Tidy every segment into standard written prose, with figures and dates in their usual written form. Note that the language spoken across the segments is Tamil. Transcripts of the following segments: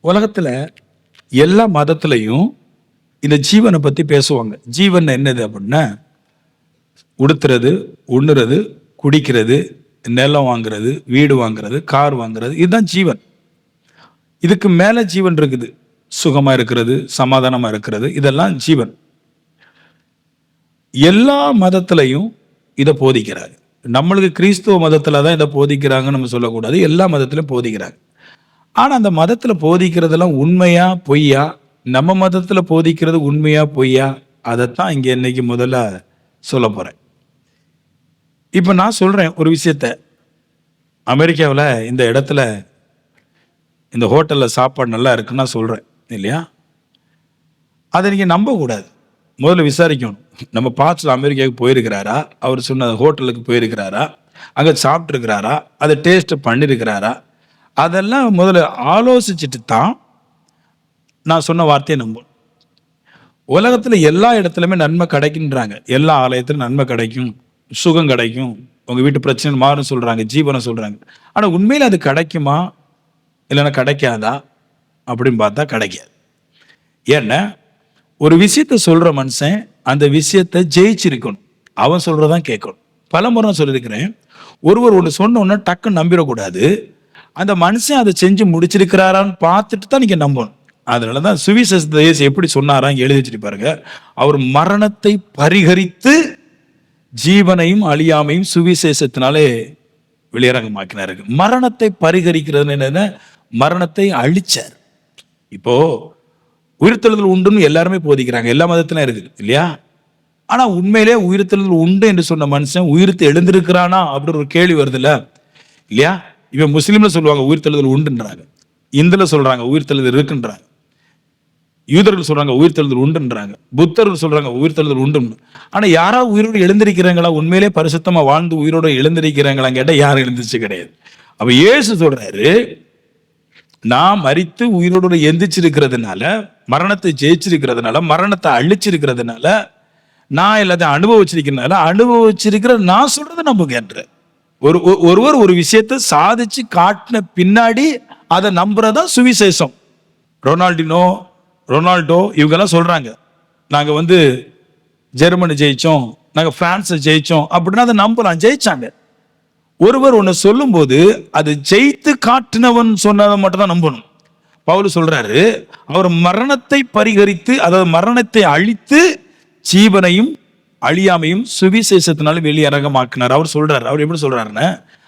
உலகத்துல எல்லா மதத்திலையும் இந்த ஜீவனை பத்தி பேசுவாங்க. ஜீவன் என்னது அப்படின்னா, உடுத்துறது, உண்ணுறது, குடிக்கிறது, நிலம் வாங்குறது, வீடு வாங்குறது, கார் வாங்குறது, இதுதான் ஜீவன். இதுக்கு மேல ஜீவன் இருக்குது. சுகமா இருக்கிறது, சமாதானமா இருக்கிறது, இதெல்லாம் ஜீவன். எல்லா மதத்திலையும் இதை போதிக்கிறாங்க. நம்மளுக்கு கிறிஸ்துவ மதத்துல தான் இதை போதிக்கிறாங்கன்னு நம்ம சொல்லக்கூடாது, எல்லா மதத்திலும் போதிக்கிறாங்க. ஆனா அந்த மதத்துல போதிக்கிறதெல்லாம் உண்மையா பொய்யா, நம்ம மதத்துல போதிக்கிறது உண்மையா பொய்யா, அதைத்தான் இங்க இன்னைக்கு முதல்ல சொல்ல போறேன். இப்ப நான் சொல்றேன் ஒரு விஷயத்த. அமெரிக்காவில் இந்த இடத்துல இந்த ஹோட்டல்ல சாப்பாடு நல்லா இருக்குன்னு நான் சொல்றேன் இல்லையா? அதை நீங்க நம்ப கூடாது, முதல்ல விசாரிக்கணும். நம்ம பாஸ்டர் அமெரிக்காவுக்கு போயிருக்கிறாரா, அவர் சொன்ன ஹோட்டலுக்கு போயிருக்கிறாரா, அங்க சாப்பிட்டு இருக்கிறாரா, அதை டேஸ்ட் பண்ணிருக்கிறாரா, அதெல்லாம் முதல்ல ஆலோசிச்சுட்டு தான் நான் சொன்ன வார்த்தையை நம்பணும். உலகத்துல எல்லா இடத்துலையுமே நன்மை கிடைக்குன்றாங்க. எல்லா ஆலயத்திலும் நன்மை கிடைக்கும், சுகம் கிடைக்கும், உங்க வீட்டு பிரச்சனை மாறும் சொல்றாங்க, ஜீவனை சொல்றாங்க. ஆனா உண்மையில அது கிடைக்குமா இல்லைன்னா கிடைக்காதா அப்படின்னு பார்த்தா கிடைக்காது. ஏன்னா ஒரு விஷயத்த சொல்ற மனுஷன் அந்த விஷயத்த ஜெயிச்சிருக்கணும், அவன் சொல்றதான் கேட்கணும். பல முறை சொல்லியிருக்கிறேன், ஒருவர் ஒன்று சொன்னோன்னா டக்குன்னு நம்பிடக்கூடாது. அந்த மனுஷன் அதை செஞ்சு முடிச்சிருக்கிறாரான்னு பார்த்துட்டு தான் நீங்க நம்பணும். அதனாலதான் சுவிசேஷத்தை இயேசு எப்படி சொன்னாரா எழுதி வச்சுட்டு பாருங்க. அவர் மரணத்தை பரிகரித்து ஜீவனையும் அழியாமையும் சுவிசேஷத்தினாலே வெளியரங்கமாக்கினாரு. மரணத்தை பரிகரிக்கிறது என்னன்னா, மரணத்தை அழிச்சார். இப்போ உயிர்த்தெழுதல் உண்டுன்னு எல்லாருமே போதிக்கிறாங்க, எல்லா மதத்திலும் இருக்குது இல்லையா? ஆனா உண்மையிலே உயிர்த்தெழுதல் உண்டு என்று சொன்ன மனுஷன் உயிர்த்து எழுந்திருக்கிறானா அப்படின்னு ஒரு கேள்வி வருது இல்லையா? இவன் முஸ்லீம்ல சொல்லுவாங்க உயிர்த்தெழுதல் உண்டுன்றாங்க, இந்துல சொல்றாங்க உயிர்த்தெழுதல் இருக்குன்றாங்க, யூதர்கள் சொல்றாங்க உயிர்த்தெழுதல் உண்டுன்றாங்க, புத்தர்கள் சொல்றாங்க உயிர்த்தெழுதல் உண்டு. ஆனா யாராவது உயிரோடு எழுந்திருக்கிறாங்களா, உண்மையிலே பரிசுத்தமா வாழ்ந்து உயிரோட எழுந்திருக்கிறாங்களா கேட்டா யாரும் எழுந்திருச்சு கிடையாது. அப்ப இயேசு சொல்றாரு, நான் மரித்து உயிரோடு எந்திரிச்சிருக்கிறதுனால, மரணத்தை ஜெயிச்சிருக்கிறதுனால, மரணத்தை அழிச்சிருக்கிறதுனால, நான் எல்லாத்தையும் அனுபவிச்சிருக்கிற நான் சொல்றதை நம்புகின்ற ஒருவர் ஒரு விஷயத்தை சாதிச்சு காட்டின பின்னாடி அதை நம்புறதா சுவிசேஷம். ரொனால்டோ இவங்கெல்லாம் சொல்றாங்க, நாங்க ஜெர்மனி ஜெயிச்சோம், நாங்க பிரான்ஸை ஜெயிச்சோம் அப்படின்னா அதை நம்பலாம், ஜெயிச்சாங்க. ஒருவர் ஒன்னு சொல்லும் போது அது ஜெயித்து காட்டினவன் சொன்னதை மட்டும் தான் நம்பணும். பவுல் சொல்றாரு, அவர் மரணத்தை பரிகரித்து, அதாவது மரணத்தை அழித்து ஜீவனையும் அழியாமையும் சுவிசேஷத்தினால வெளியரங்கமாக்கினார். அவர் சொல்றாரு, அவர் எப்படி சொல்றாருன்னா,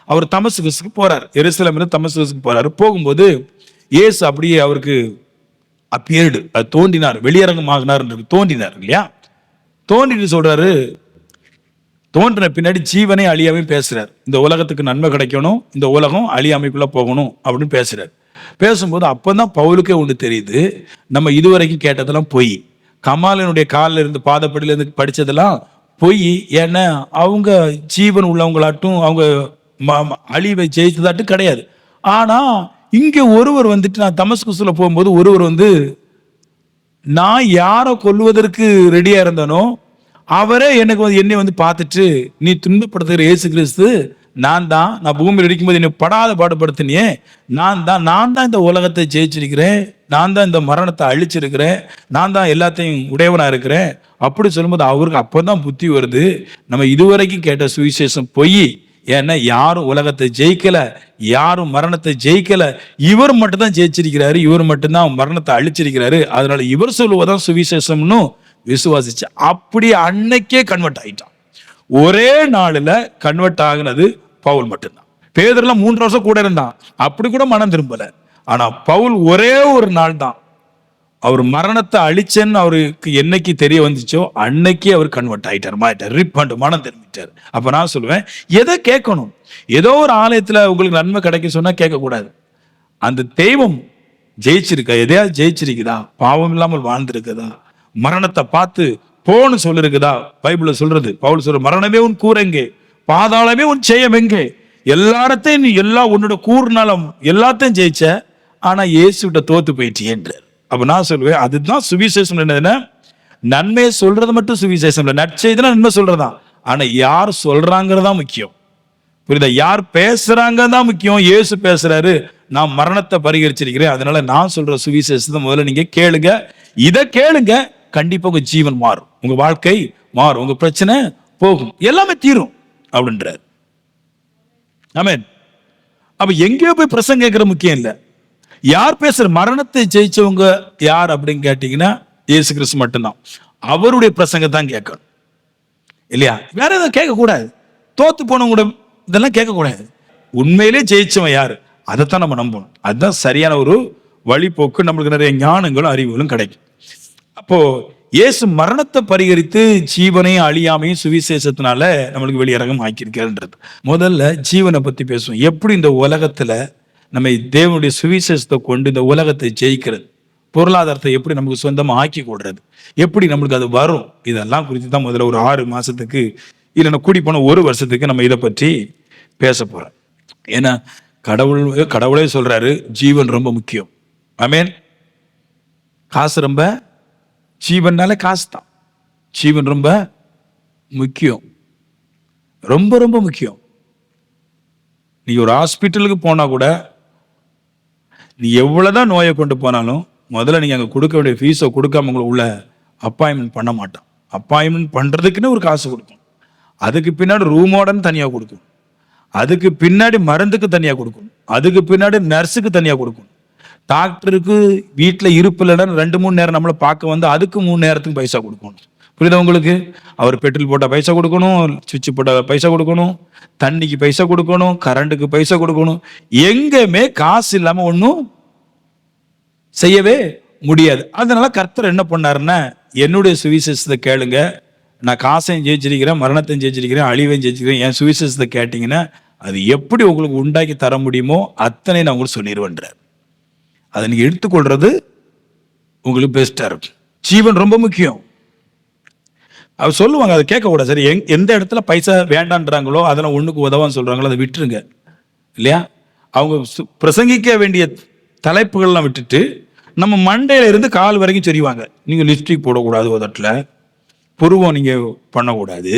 அவர் தமஸ்குக்கு போறார், எருசலேமிலிருந்து தமஸ்குக்கு போறாரு. போகும்போது இயேசு அப்படியே அவருக்கு அப்பியர்டு, அது தோன்றினார், வெளியரங்கமாகினார், தோன்றினார் இல்லையா? தோன்றிட்டு சொல்றாரு, தோன்றின பின்னாடி ஜீவனை அழியாமையும் பேசுறாரு. இந்த உலகத்துக்கு நன்மை கிடைக்கணும், இந்த உலகம் அழியாமைக்குள்ள போகணும் அப்படின்னு பேசுறாரு. பேசும்போது அப்பதான் பவுலுக்கே ஒன்று தெரியுது, நம்ம இதுவரைக்கும் கேட்டதெல்லாம் பொய். கமாலினுடைய காலில் இருந்து பாதப்படியில இருந்து படிச்சதெல்லாம் பொய். ஏன்னா அவங்க ஜீவன் உள்ளவங்களாட்டும் அவங்க அழிவை ஜெயித்ததாட்டும் கிடையாது. ஆனா இங்க ஒருவர் நான் தமஸ்குஸ்ல போகும்போது ஒருவர் நான் யாரை கொல்லுவதற்கு ரெடியா இருந்தனோ அவரே எனக்கு என்னை பார்த்துட்டு, நீ துன்பப்படுத்துகிற இயேசு கிறிஸ்து நான் பூமியில் இருக்கும்போது என்னை படாத பாடுபடுத்தினியே, நான் தான் இந்த உலகத்தை ஜெயிச்சிருக்கிறேன், நான் தான் இந்த மரணத்தை அழிச்சிருக்கிறேன், நான் தான் எல்லாத்தையும் உடையவனா இருக்கிறேன் அப்படி சொல்லும்போது அவருக்கு அப்பதான் புத்தி வருது, நம்ம இதுவரைக்கும் கேட்ட சுவிசேஷம் பொய். ஏன்னா யாரும் உலகத்தை ஜெயிக்கல, யாரும் மரணத்தை ஜெயிக்கல, இவர் மட்டும் தான் ஜெயிச்சிருக்கிறாரு, இவர் மட்டும்தான் மரணத்தை அழிச்சிருக்கிறாரு, அதனால இவர் சொல்லுவதான் சுவிசேஷம்னு விசுவாசிச்சு அப்படி அன்னைக்கே கன்வெர்ட் ஆயிட்டான். ஒரே நாளில் கன்வெர்ட் ஆகினது பவுல் மட்டும்தான். பேதுருலாம் 3 வருஷம் கூட இருந்தான், அப்படி கூட மனம் திரும்பல. ஆனா பவுல் ஒரே ஒரு நாள் தான், அவர் மரணத்தை அழிச்சேன்னு அவருக்கு என்னைக்கு தெரிய வந்துச்சோ அன்னைக்கே அவர் கன்வெர்ட் ஆயிட்டார், ரிப்பண்ட், மனம் திரும்பிட்டார். அப்ப நான் சொல்லுவேன், எதை கேட்கணும்? ஏதோ ஒரு ஆலயத்துல உங்களுக்கு நன்மை கிடைக்க சொன்னா கேட்க கூடாது. அந்த தெய்வம் ஜெயிச்சிருக்கா, எதையாவது ஜெயிச்சிருக்குதா, பாவம் இல்லாமல் வாழ்ந்திருக்குதா, மரணத்தை பார்த்து போன்னு சொல்லிருக்குதா? பைபிள்ல சொல்றது, பவுல் சொல்ற, மரணமே உன் கூர் எங்கே, பாதாளமே உன் ஜெயம் எங்கே, எல்லாத்தையும் நீ உன்னோட கூர்னாலும் எல்லாத்தையும் ஜெயிச்ச, ஆனா இயேசுகிட்ட தோத்து போயிட்டேன்றார். அப்ப நான் சொல்லுவேன், அதுதான் சுவிசேஷம். என்னதுன்னா, நன்மையை சொல்றது மட்டும் சுவிசேஷம் இல்லை, நற்செய்தினா நன்மை சொல்றதான். ஆனா யார் சொல்றாங்கிறதா முக்கியம், புரியுதா? யார் பேசுறாங்க தான் முக்கியம். இயேசு பேசுறாரு, நான் மரணத்தை பரிகரிச்சிருக்கிறேன், அதனால நான் சொல்ற சுவிசேஷத்தை முதல்ல நீங்க கேளுங்க, இதை கேளுங்க, கண்டிப்பா உங்க ஜீவன் மாறும், உங்க வாழ்க்கை மாறும், உங்க பிரச்சனை போகும், எல்லாமே தீரும் அப்படின்றார். ஆமென். அப்ப எங்கேயோ போய் பிரசங்கம் கேட்கிற முக்கியம் இல்ல. யார் பேசுற? மரணத்தை ஜெயிச்சவங்க யார் அப்படின்னு கேட்டீங்கன்னா இயேசு கிறிஸ்து மட்டும்தான். அவருடைய பிரசங்கத்தான் கேட்கணும் இல்லையா? வேற எதுவும் கேட்க கூடாது. தோத்து போனவங்க கூட இதெல்லாம் கேட்க கூடாது. உண்மையிலே ஜெயிச்சவன் யாரு, அதைத்தான் நம்ம நம்பணும். அதுதான் சரியான ஒரு வழிபோக்கு. நம்மளுக்கு நிறைய ஞானங்களும் அறிவுகளும் கிடைக்கும். அப்போ இயேசு மரணத்தை பரிகரித்து ஜீவனையும் அழியாமையும் சுவிசேஷத்தினால நம்மளுக்கு வெளியரங்கம் ஆக்கியிருக்கிறது. முதல்ல ஜீவனை பத்தி பேசுவோம். எப்படி இந்த உலகத்துல நம்ம தேவனுடைய சுவிசேஷத்தை கொண்டு இந்த உலகத்தை ஜெயிக்கிறது, பொருளாதாரத்தை எப்படி நமக்கு சொந்தமா ஆக்கி கொடுறது, எப்படி நம்மளுக்கு அது வரும், இதெல்லாம் குறித்து தான் முதல்ல ஒரு 6 மாசத்துக்கு இல்லைன்னா கூடி போன 1 வருஷத்துக்கு நம்ம இதை பற்றி பேச போறோம். ஏன்னா கடவுளே சொல்றாரு ஜீவன் ரொம்ப முக்கியம். ஆமென். காசு ரொம்ப, ஜீவன்னால காசு தான், ஜீவன் ரொம்ப முக்கியம், ரொம்ப ரொம்ப முக்கியம். நீ ஒரு ஹாஸ்பிட்டலுக்கு போனா கூட நீ எவ்வளவுதான் நோயை கொண்டு போனாலும் முதல்ல நீங்க அங்க கொடுக்க வேண்டிய ஃபீஸை கொடுக்காம உங்களை உள்ள அப்பாயின்மெண்ட் பண்ண மாட்டான். அப்பாயின்மெண்ட் பண்றதுக்குன்னு ஒரு காசு கொடுக்கும், அதுக்கு பின்னாடி ரூமோடன்னு தனியா கொடுக்கும், அதுக்கு பின்னாடி மருந்துக்கு தனியா கொடுக்கணும், அதுக்கு பின்னாடி நர்ஸுக்கு தனியா கொடுக்கணும், டாக்டருக்கு வீட்டில் இருப்பு இல்லைன்னா 2-3 நேரம் நம்மளை பார்க்க வந்து அதுக்கு 3 நேரத்துக்கு பைசா கொடுக்கணும். புரியுதா உங்களுக்கு? அவர் பெட்ரோல் போட்டால் பைசா கொடுக்கணும், சுவிட்ச் போட்டால் பைசா கொடுக்கணும், தண்ணிக்கு பைசா கொடுக்கணும், கரண்ட்டுக்கு பைசா கொடுக்கணும். எங்கேயுமே காசு இல்லாமல் ஒன்றும் செய்யவே முடியாது. அதனால கர்த்தர் என்ன பண்ணாருன்னா, என்னுடைய சுவிசேஷத்தை கேளுங்க, நான் காசையும் ஜெயிச்சிருக்கிறேன், மரணத்தையும் ஜெயிச்சிருக்கிறேன், அழிவையும் ஜெயிச்சிருக்கிறேன், என் சுவிசேஷத்தை கேட்டீங்கன்னா அது எப்படி உங்களுக்கு உண்டாக்கி தர முடியுமோ அத்தனை நான் உங்களுக்கு சொல்லிடுவேன்றார். அதை நீங்க எடுத்துக்கொள்றது உங்களுக்கு பெஸ்டா இருக்கும். ஜீவன் ரொம்ப முக்கியம். அவர் சொல்லுவாங்க, அதை கேட்க கூடாது. சரி, எந்த இடத்துல பைசா வேண்டான்றாங்களோ அதெல்லாம் ஒண்ணுக்கு உதவான்னு சொல்றாங்களோ அதை விட்டுருங்க இல்லையா? அவங்க பிரசங்கிக்க வேண்டிய தலைப்புகள்லாம் விட்டுட்டு நம்ம மண்டையில இருந்து கால் வரைக்கும் சொல்லுவாங்க. நீங்க லிப்ஸ்டிக் போடக்கூடாது, உதட்டில் புருவம் நீங்க பண்ணக்கூடாது,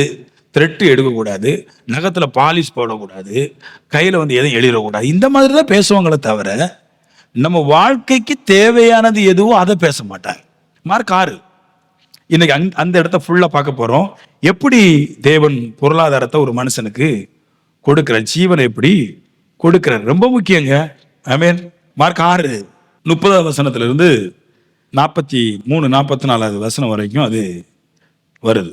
த்ரெட்டு எடுக்கக்கூடாது, நகத்துல பாலிஷ் போடக்கூடாது, கையில வந்து எதுவும் எழுதக்கூடாது, இந்த மாதிரி தான் பேசுவாங்களே தவிர நம்ம வாழ்க்கைக்கு தேவையானது எதுவோ அதை பேச மாட்டாங்க. மார்க் 6 இன்னைக்கு அந்த இடத்த ஃபுல்லா பார்க்க போறோம். எப்படி தேவன் பொருளாதாரத்தை ஒரு மனுஷனுக்கு கொடுக்கிறார், ஜீவனை எப்படி கொடுக்கிறார், ரொம்ப முக்கியங்க. ஆமென். மார்க் 6:30 வசனத்திலிருந்து 43-44 வசனம் வரைக்கும் அது வருது.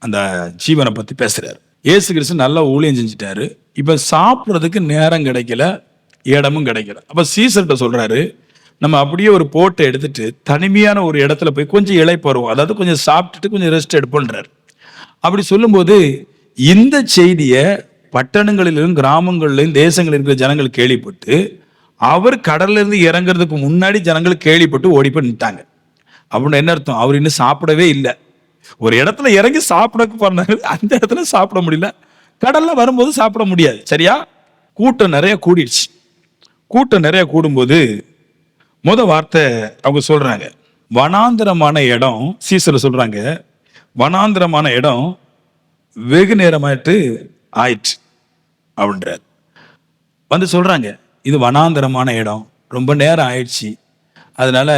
அந்த ஜீவனை பத்தி பேசுறாரு. இயேசு கிறிஸ்து நல்லா ஊழியம் செஞ்சுட்டாரு. இப்ப சாப்பிட்றதுக்கு நேரம் கிடைக்கல, இடமும் கிடைக்கல. அப்ப சீசர்கிட்ட சொல்றாரு, நம்ம அப்படியே ஒரு போட்டை எடுத்துட்டு தனிமையான ஒரு இடத்துல போய் கொஞ்சம் இளைப்பருவோம், அதாவது கொஞ்சம் சாப்பிட்டுட்டு கொஞ்சம் ரெஸ்ட் எடுப்போன்றார். அப்படி சொல்லும்போது இந்த செய்தியை பட்டணங்களிலும் கிராமங்களிலும் தேசங்களில் இருக்கிற ஜனங்கள் கேள்விப்பட்டு, அவர் கடல்ல இருந்து இறங்குறதுக்கு முன்னாடி ஜனங்கள் கேள்விப்பட்டு ஓடி போய் நின்ட்டாங்க. அப்படின்னு என்ன அர்த்தம்? அவர் இன்னும் சாப்பிடவே இல்லை. ஒரு இடத்துல இறங்கி சாப்பிட போனாரு, அந்த இடத்துல சாப்பிட முடியல, கடல்ல வரும்போது சாப்பிட முடியாது. சரியா? கூட்டம் நிறைய கூடிடுச்சு. கூட்டம் நிறைய கூடும்போது வார்த்தை அவங்க சொல்றாங்க, வனாந்திரமான இடம், சீசர் சொல்றாங்க, வனாந்திரமான இடம் வெகு நேரமாயிட்டு ஆயிடுச்சு அப்படின்றார். வந்து சொல்றாங்க, இது வனாந்திரமான இடம், ரொம்ப நேரம் ஆயிடுச்சு, அதனால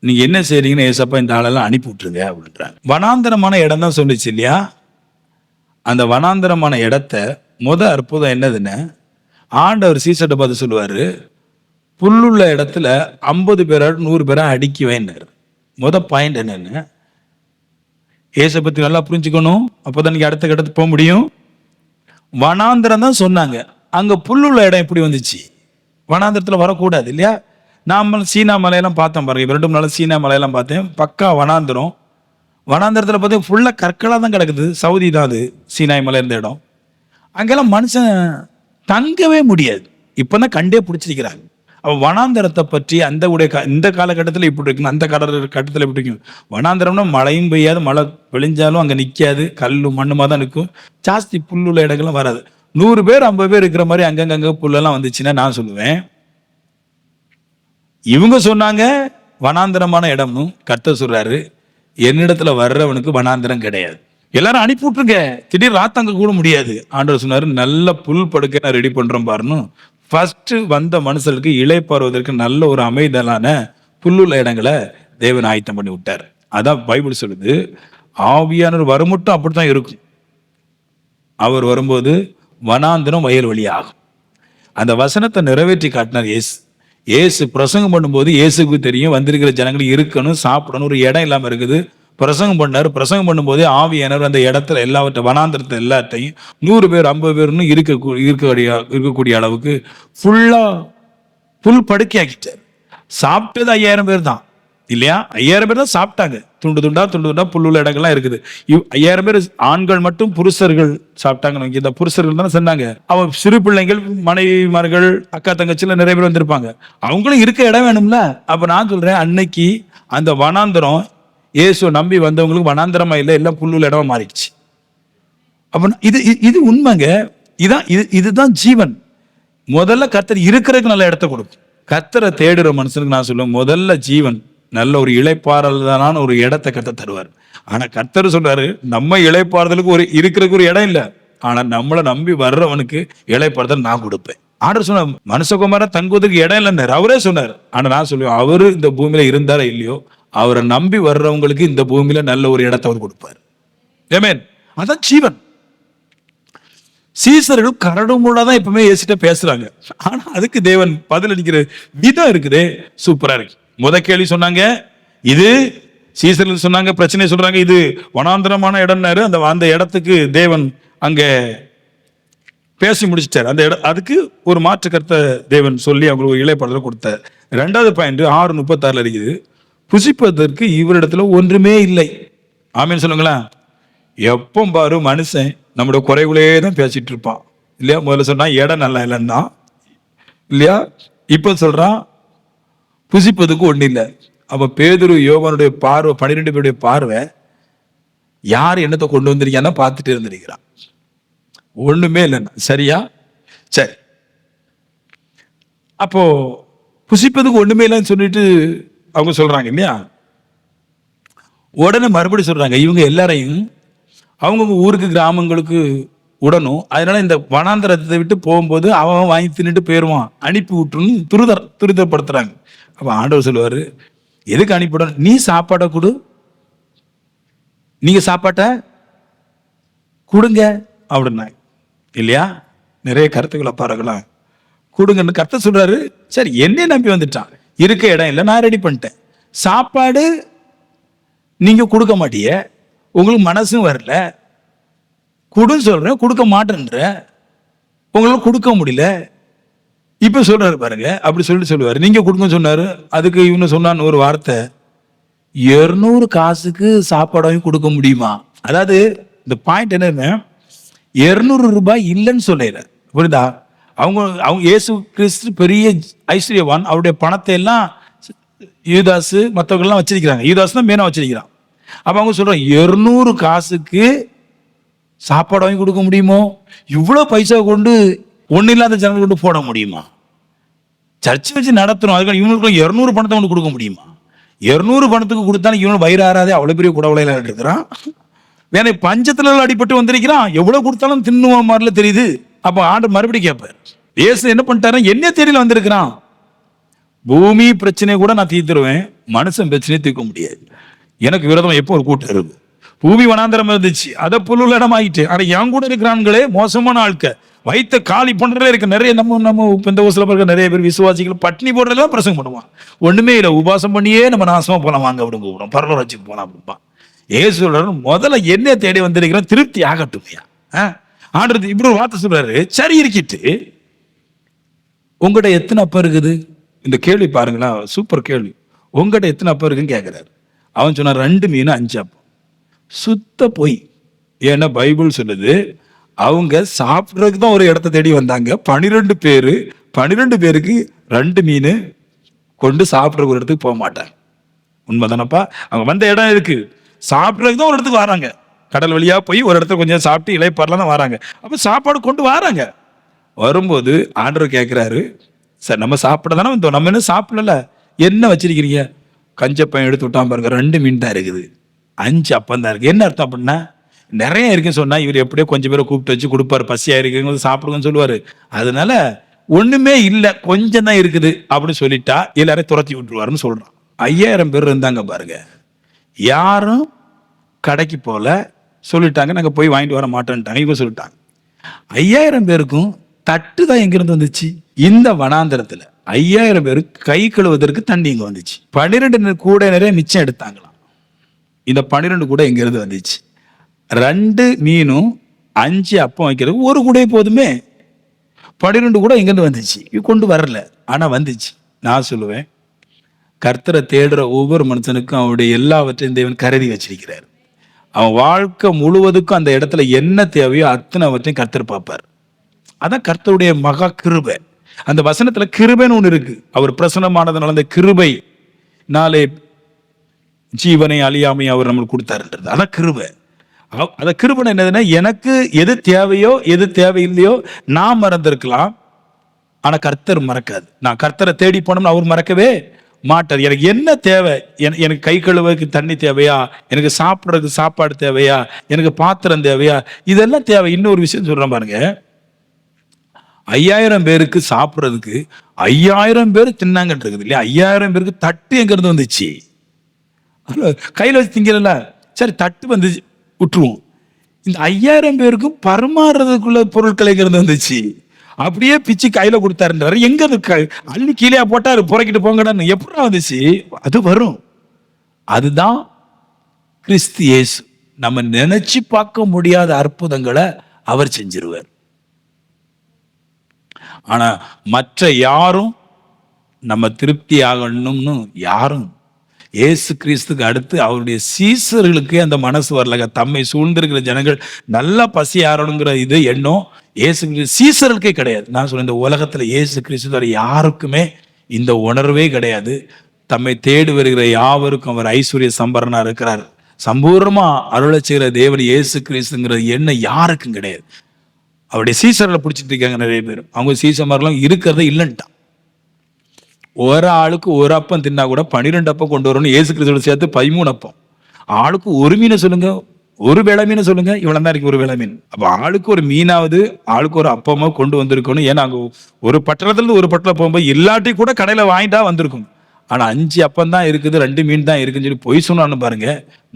நீங்க என்ன செய்றீங்கன்னு ஏசப்பா இந்த ஆளெல்லாம் அனுப்பி விட்டுருங்க அப்படின்றாங்க. வனாந்திரமான இடம் தான் சொல்லிச்சு இல்லையா? அந்த வனாந்திரமான இடத்த அற்புதம் என்னதுன்னு ஆண்டவர் சீசர்ட்ட பார்த்து சொல்லுவாரு, புல்லுள்ள இடத்துல 50 பேரா 100 பேரா அடுக்கி வைனார். பாயிண்ட் என்னன்னு ஏசை பத்தி நல்லா புரிஞ்சுக்கணும், அப்போதான் நீங்க அடுத்த கட்டத்துக்கு போக முடியும். வனாந்திரம் தான் சொன்னாங்க, அங்க புல்லுள்ள இடம் எப்படி வந்துச்சு? வனாந்திரத்துல வரக்கூடாது இல்லையா? நாம சீனா மலையெல்லாம் பார்த்தோம் பாருங்க, 2 நாள் சீனா மலையெல்லாம் பார்த்தேன், பக்கா வனாந்திரம். வனாந்திரத்துல பார்த்தா ஃபுல்லா கற்களாக தான் கிடக்குது. சவுதி தான் அது, சீனாய் மலை இருந்த இடம். அங்கெல்லாம் மனுஷன் தங்கவே முடியாது. இப்பதான் கண்டே பிடிச்சிருக்கிறாங்க. அவ வனாந்தரத்தை பற்றி அந்த இந்த காலகட்டத்தில் இப்படி இருக்கு, அந்த கட்டத்தில் எப்படி இருக்கும்? வனாந்தரம்னா மழையும் பெய்யாது, மழை விழிஞ்சாலும் அங்கே நிற்காது, கல்லும் மண்ணுமா தான் நிற்கும், ஜாஸ்தி புல்லுள்ள இடங்கள்லாம் வராது. 100 பேர் 50 பேர் இருக்கிற மாதிரி அங்கங்க புல்லெல்லாம் வந்துச்சுன்னா நான் சொல்லுவேன், இவங்க சொன்னாங்க வனாந்தரமான இடம்னு. கர்த்தர் சொல்றாரு, என்னிடத்துல வர்றவனுக்கு வனாந்தரம் கிடையாது, எல்லாரும் அனுப்பி விட்டுருங்க, திடீர் ராத்தங்க கூட முடியாது. ஆண்டவர் சொன்னாரு, நல்ல புல் படுக்கை நான் ரெடி பண்றேன் பாருன்னு ஃபர்ஸ்ட் வந்த மனுஷனுக்கு இளைப்பாறுவதற்கு நல்ல ஒரு அமைதலான புல்லுள்ள இடங்களை தேவன் ஆயத்தம் பண்ணி விட்டார். அதான் பைபிள் சொல்லுது, ஆவியானவர் வருமட்டும் அப்படித்தான் இருக்கும். அவர் வரும்போது வனாந்திரம் வயல்வெளி ஆகும். அந்த வசனத்தை நிறைவேற்றி காட்டினார் இயேசு. இயேசு பிரசங்கம் பண்ணும்போது இயேசுக்கு தெரியும் வந்திருக்கிற ஜனங்களுக்கு இருக்கணும், சாப்பிடணும், ஒரு இடம் இல்லாம இருக்குது. பிரசங்கம் பண்ணார். பிரசங்கம் பண்ணும்போதே ஆவியானவர் அந்த இடத்துல வனாந்திரத்தை எல்லாத்தையும் 100 பேர் 50 பேர்னு இருக்கக்கூடிய அளவுக்கு ஃபுல்லா புல் படுக்கையாக்கிட்டார். சாப்பிட்டது 5000 பேர் தான் இல்லையா? 5000 பேர் தான் சாப்பிட்டாங்க. துண்டு துண்டா புல்லுள்ள இடங்கள்லாம் இருக்குது. 5000 பேர் ஆண்கள் மட்டும், புருஷர்கள் சாப்பிட்டாங்க. இந்த புருஷர்கள் தானே சொன்னாங்க. அவன் சிறு பிள்ளைகள், மனைவிமார்கள், அக்கா தங்கச்சில நிறைய பேர் வந்திருப்பாங்க. அவங்களும் இருக்க இடம் வேணும்ல. அப்ப நான் சொல்றேன், அன்னைக்கு அந்த வனாந்திரம் இயேசு நம்பி வந்தவங்களுக்கு வனாந்திரமா இல்லை, எல்லாம் புல்லுள்ள இடமா மாறிடுச்சு. அப்ப இது உண்மைங்க. இதுதான் ஜீவன். முதல்ல கர்த்தர் இருக்கிறதுக்கு நல்ல இடத்த கொடுக்கும். கர்த்தரை தேடுற மனுஷனுக்கு நான் சொல்லுவேன், முதல்ல ஜீவன் நல்ல ஒரு இளைப்பாறுதலான ஒரு இடத்தை கர்த்தர் தருவார். ஆனா கர்த்தர் சொல்றாரு, நம்ம இளைப்பாறுதலுக்கு இருக்கிறதுக்கு ஒரு இடம் இல்லை, ஆனா நம்மளை நம்பி வர்றவனுக்கு இளைப்பாறுதல் நான் கொடுப்பேன். ஆண்டவர் சொன்ன மனுஷகுமார தங்குவதற்கு இடம் இல்லைன்னாரு, அவரே சொன்னார். ஆனா நான் சொல்லுவேன், அவரு இந்த பூமியில இருந்தாரோ இல்லையோ, அவரை நம்பி வர்றவங்களுக்கு இந்த பூமியில நல்ல ஒரு இடத்தை அவர் கொடுப்பார். ஆமென். அதான் ஜீவன். சீசர்கள் கரடுமுரடாதான் எப்பவுமே இயேசுட்ட பேசுறாங்க. ஆனா அதுக்கு தேவன் பதில் அளிக்கிற விதம் இருக்குதே, சூப்பரா இருக்கு. கேள்வி சொன்னாங்க, இது சீசர்கள் சொன்னாங்க, பிரச்சனை சொல்றாங்க, இது வனாந்திரமான இடம்னாரு. அந்த இடத்துக்கு தேவன் அங்க பேசி முடிச்சிட்டார். அந்த இடம் அதுக்கு ஒரு மாற்று கருத்தை தேவன் சொல்லி அவங்களுக்கு ஒரு இளைப்பாறுதல் கொடுத்தார். 2வது பாயிண்ட் 6:36 இருக்குது, புசிப்பதற்கு இவரிடத்துல ஒன்றுமே இல்லை. ஆமீன் சொல்லுங்களேன். எப்போ பாரு மனுஷன் நம்மளோட குறைவுகளே தான் பேசிட்டு இருப்பான் இல்லையா? முதல்ல சொன்னா இடம் நல்லா இல்லைன்னா இல்லையா, இப்ப சொல்றான் புசிப்பதுக்கு ஒண்ணு இல்லை. அப்ப பேதுரு யோவானுடைய பார்வை, 12 பேருடைய பார்வை யார் என்னத்தை கொண்டு வந்திருக்கான்னா பார்த்துட்டு இருந்திருக்கிறான். ஒண்ணுமே இல்லைன்னா சரியா? சரி, அப்போ புசிப்பதுக்கு ஒண்ணுமே இல்லைன்னு சொல்லிட்டு அவங்க சொல்றாங்க இல்லையா? உடனே மறுபடியும் சொல்றாங்க, இவங்க எல்லாரையும் அவங்கவுங்க ஊருக்கு கிராமங்களுக்கு உடனும், அதனால இந்த வனாந்தரத்தை விட்டு போகும்போது அவன் வாங்கி தின்னுட்டு போயிடுவான், அனுப்பி விட்டுருன்னு துரிதப்படுத்துறாங்க. அப்ப ஆண்டவர் சொல்லுவாரு, எதுக்கு அனுப்பிவிடணும்? நீ சாப்பாடை கொடு, நீங்க சாப்பாட்டை கொடுங்க அப்படின்னா இல்லையா? நிறைய கருத்துக்களை பாருங்களேன். கொடுங்கன்னு கர்த்தர் சொல்றாரு. சரி, என்னை நம்பி வந்துட்டான், இருக்க இடம் இல்லை, நான் ரெடி பண்ணிட்டேன். சாப்பாடு நீங்க கொடுக்க மாட்டீங்க, உங்களுக்கு மனசும் வரல, கொடுன்னு சொல்றேன், கொடுக்க மாட்டேன்ற, உங்களால கொடுக்க முடியல. இப்ப சொல்றாரு பாருங்க, அப்படி சொல்லுவாரு, நீங்க கொடுங்க சொன்னாரு. அதுக்கு இவனு சொன்னான்னு ஒரு வார்த்தை, 200 காசுக்கு சாப்பாடையும் கொடுக்க முடியுமா? அதாவது இந்த பாயிண்ட் என்னன்னா, 200 ரூபாய் இல்லைன்னு சொல்ல, புரியுதா? அவங்க இயேசு கிறிஸ்து பெரிய ஐஸ்வர்யவான், அவருடைய பணத்தை எல்லாம் யூதாசு மற்றவங்க எல்லாம் வச்சிருக்கிறாங்க. யூதாஸ் தான் மேனா வச்சிருக்கிறான். அப்ப அவங்க சொல்றாங்க, 200 காசுக்கு சாப்பாடு வாங்கி கொடுக்க முடியுமோ? இவ்வளவு பைசா கொண்டு ஒண்ணு இல்லாத ஜனங்கள் கொண்டு போட முடியுமா? சர்ச்சை வச்சு நடத்தணும், அதுக்காக இவங்களுக்கு 200 பணத்தை கொண்டு கொடுக்க முடியுமா? 200 பணத்துக்கு கொடுத்தாலும் இவங்க வயிறாராதே, அவ்வளவு பெரிய குடவளையில இருக்கிறான். வேற பஞ்சத்துல அடிபட்டு வந்திருக்கிறான், எவ்வளவு கொடுத்தாலும் தின்னுவ மாதிரில தெரியுது. அப்ப ஆண்டு மறுபடியும் கேட்பார், இயேசு என்ன பண்ணிட்டாரு? என்ன தெரியல வந்திருக்கிறான். பூமி பிரச்சனை கூட நான் தீர்த்துருவேன், மனுஷன் பிரச்சனையை தீர்க்க முடியாது. எனக்கு விரோதமா எப்போ ஒரு கூட்டம் இருக்கு. பூமி வனாந்தரம் இருந்துச்சு, அதை புல்லுள்ள இடம் ஆகிட்டு. ஆனா என் கூட இருக்கிறான்களே மோசமான ஆட்க, வைத்த காலி பண்றதே இருக்கு. நிறைய நம்ம இந்த ஊர்ல இருக்க நிறைய பேர் விசுவாசிகள் பட்னி போடுறதெல்லாம் பிரசங்கம் பண்ணுவான். ஒண்ணுமே இல்லை, உபாசம் பண்ணியே நம்ம நாசமா போலாம், வாங்க விடுங்க கூப்பிடும், பரலோராட்சிக்கு போலாம் அப்படின்பான். ஏசு சொல்றாரு, முதல்ல என்ன தேடி வந்திருக்கிறோம், திருப்தி ஆகட்டும்யா. ஆண்டு இப்படி ஒரு வார்த்தை சொல்றாரு. சரி இருக்கிட்டு, உங்ககிட்ட எத்தனை அப்பா இருக்குது? இந்த கேள்வி பாருங்களா, சூப்பர் கேள்வி. உங்ககிட்ட எத்தனை அப்பா இருக்குன்னு கேட்கிறாரு. அவன் சொன்னான், 2 மீன் 5 அப்பம். சுத்த போய். ஏன்னா பைபிள் சொல்லுது, அவங்க சாப்பிட்றதுக்கு தான் ஒரு இடத்த தேடி வந்தாங்க. 12 பேரு, 12 பேருக்கு 2 மீன் கொண்டு சாப்பிட்ற ஒரு இடத்துக்கு போக மாட்டாங்க. உண்மைதானப்பா? அவங்க வந்த இடம் இருக்கு, சாப்பிட்றதுக்கு தான் ஒரு இடத்துக்கு வராங்க. கடல் வழியா போய் ஒரு இடத்துல கொஞ்சம் சாப்பிட்டு இளைப்பாறலாம் தான் வராங்க. அப்ப சாப்பாடு கொண்டு வராங்க. வரும்போது ஆண்டவர் கேட்கிறாரு, சார் நம்ம சாப்பிட தானே வந்தோம், நம்ம என்ன சாப்பிடல, என்ன வச்சிருக்கிறீங்க? கஞ்சப்பையன் எடுத்து விட்டான் பாருங்க, 2 மீன் தான் இருக்குது, 5 அப்பம் தான் இருக்கு. என்ன அர்த்தம் அப்படின்னா, நிறைய இருக்குன்னு சொன்னா இவர் எப்படியோ கொஞ்சம் பேரை கூப்பிட்டு வச்சு கொடுப்பாரு, பசியா இருக்குங்க சாப்பிடுங்கன்னு சொல்லுவாரு. அதனால ஒண்ணுமே இல்லை, கொஞ்சம் தான் இருக்குது அப்படின்னு சொல்லிட்டா எல்லாரையும் துரத்தி விட்டுருவாருன்னு சொல்றான். 5000 பேர் இருந்தாங்க பாருங்க. யாரும் கடைக்கு போல, சொல்லிட்டாங்க நாங்க போய் வாங்கிட்டு வர மாட்டோம்ட்டாங்க. இவங்க சொல்லிட்டாங்க. 5000 பேருக்கும் தட்டு தான் எங்கிருந்து வந்துச்சு? இந்த வனாந்திரத்துல 5000 பேருக்கு கை கழுவதற்கு தண்ணி இங்க வந்துச்சு. 12 கூட நிறைய மிச்சம் எடுத்தாங்களாம். இந்த 12 கூட எங்க இருந்து வந்துச்சு? 2 மீனும் 5 அப்பம் வைக்கிறது ஒரு கூட போதுமே. 12 கூட எங்கிருந்து வந்துச்சு? கொண்டு வரல, ஆனா வந்துச்சு. நான் சொல்லுவேன், கர்த்தரை தேடுற ஒவ்வொரு மனுஷனுக்கும் அவருடைய எல்லாவற்றையும் தேவன் கருதி வச்சிருக்கிறார். அவன் வாழ்க்கை முழுவதுக்கும் அந்த இடத்துல என்ன தேவையோ அத்தனை அவற்றையும் கர்த்தர் பார்ப்பார். அதான் கர்த்தருடைய மகா கிருபை. அந்த வசனத்துல கிருபைன்னு ஒண்ணு இருக்கு. அவர் பிரசன்னமானதுனால அந்த கிருபை நாளே ஜீவனை அழியாமை அவர் நம்மளுக்கு கொடுத்தாருன்றது. அதான் கிருபை. அத கிருபை என்னதுன்னா, எனக்கு எது தேவையோ எது தேவையில்லையோ நான் மறந்திருக்கலாம், ஆனா கர்த்தர் மறக்காது. நான் கர்த்தரை தேடி போனோம்னு அவர் மறக்கவே மாட்டார். எனக்கு என்ன தேவை? எனக்கு கை கழுவுறதுக்கு தண்ணி தேவையா? எனக்கு சாப்பிட்றதுக்கு சாப்பாடு தேவையா? எனக்கு பாத்திரம் தேவையா? இதெல்லாம் தேவை. இன்னொரு விஷயம் சொல்றேன் பாருங்க. 5000 பேருக்கு சாப்பிட்றதுக்கு 5000 பேர் தின்னாங்கன்னு இருக்குது இல்லையா? 5000 பேருக்கு தட்டு எங்க இருந்து வந்துச்சு? கையில வச்சு திங்கல, சரி தட்டு வந்து விட்டுருவோம். இந்த 5000 பேருக்கும் பரிமாறுறதுக்குள்ள பொருட்களை எங்க இருந்து வந்துச்சு? அப்படியே பிச்சு கையில கொடுத்தாருன்றாரு. எங்க இருக்கு? அள்ளி கீழே போட்டாரு, புறக்கிட்டு போங்கடான்னு. எப்படி வந்துச்சு? அது வரும். அதுதான் கிறிஸ்து இயேசு. நம்ம நினைச்சு பார்க்க முடியாத அற்புதங்களை அவர் செஞ்சிருவார். ஆனா மற்ற யாரும் நம்ம திருப்தி ஆகணும்னு யாரும், இயேசு கிறிஸ்துக்கு அடுத்து அவருடைய சீசர்களுக்கு அந்த மனசு வரலங்க. தம்மை சூழ்ந்திருக்கிற ஜனங்கள் நல்லா பசி ஆறணுங்கிற இது எண்ணம் இயேசு சீசர்களுக்கே கிடையாது. நான் சொல்றேன், இந்த உலகத்துல இயேசு கிறிஸ்து யாருக்குமே இந்த உணர்வே கிடையாது. தம்மை தேடி வருகிற யாவருக்கும் அவர் ஐஸ்வர்ய சம்பரனா இருக்கிறார். சம்பூர்ணமா அருளை செய்கிற தேவன் இயேசு கிறிஸ்துங்கிற எண்ணம் யாருக்கும் கிடையாது. அவருடைய சீசர்களை பிடிச்சிட்டு இருக்காங்க நிறைய பேர். அவங்க சீசர் மாதிரிலாம் இருக்கிறதே இல்லைன்ட்டான். ஒரு ஆளுக்கு ஒரு அப்பம் தின்னா கூட 12 அப்பம் கொண்டு வரணும். இயேசு கிறிஸ்துவோட சேர்த்து 13 அப்பம். ஆளுக்கு ஒரு மீனை சொல்லுங்க, ஒரு வேளை மீனை சொல்லுங்க, இவ்வளவு தான் இருக்கு ஒரு வேளை மீன். அப்ப ஆளுக்கு ஒரு மீனாவது, ஆளுக்கு ஒரு அப்பமா கொண்டு வந்திருக்கணும். ஏன்னா அங்க ஒரு பட்டணத்துல இருந்து ஒரு பட்டணம் போகும்போது எல்லாத்தையும் கூட கடையில வாங்கிட்டா வந்திருக்கும். ஆனா 5 அப்பம் தான் இருக்குது, 2 மீன் தான் இருக்குன்னு சொல்லி பொய் சொன்னான்னு பாருங்க.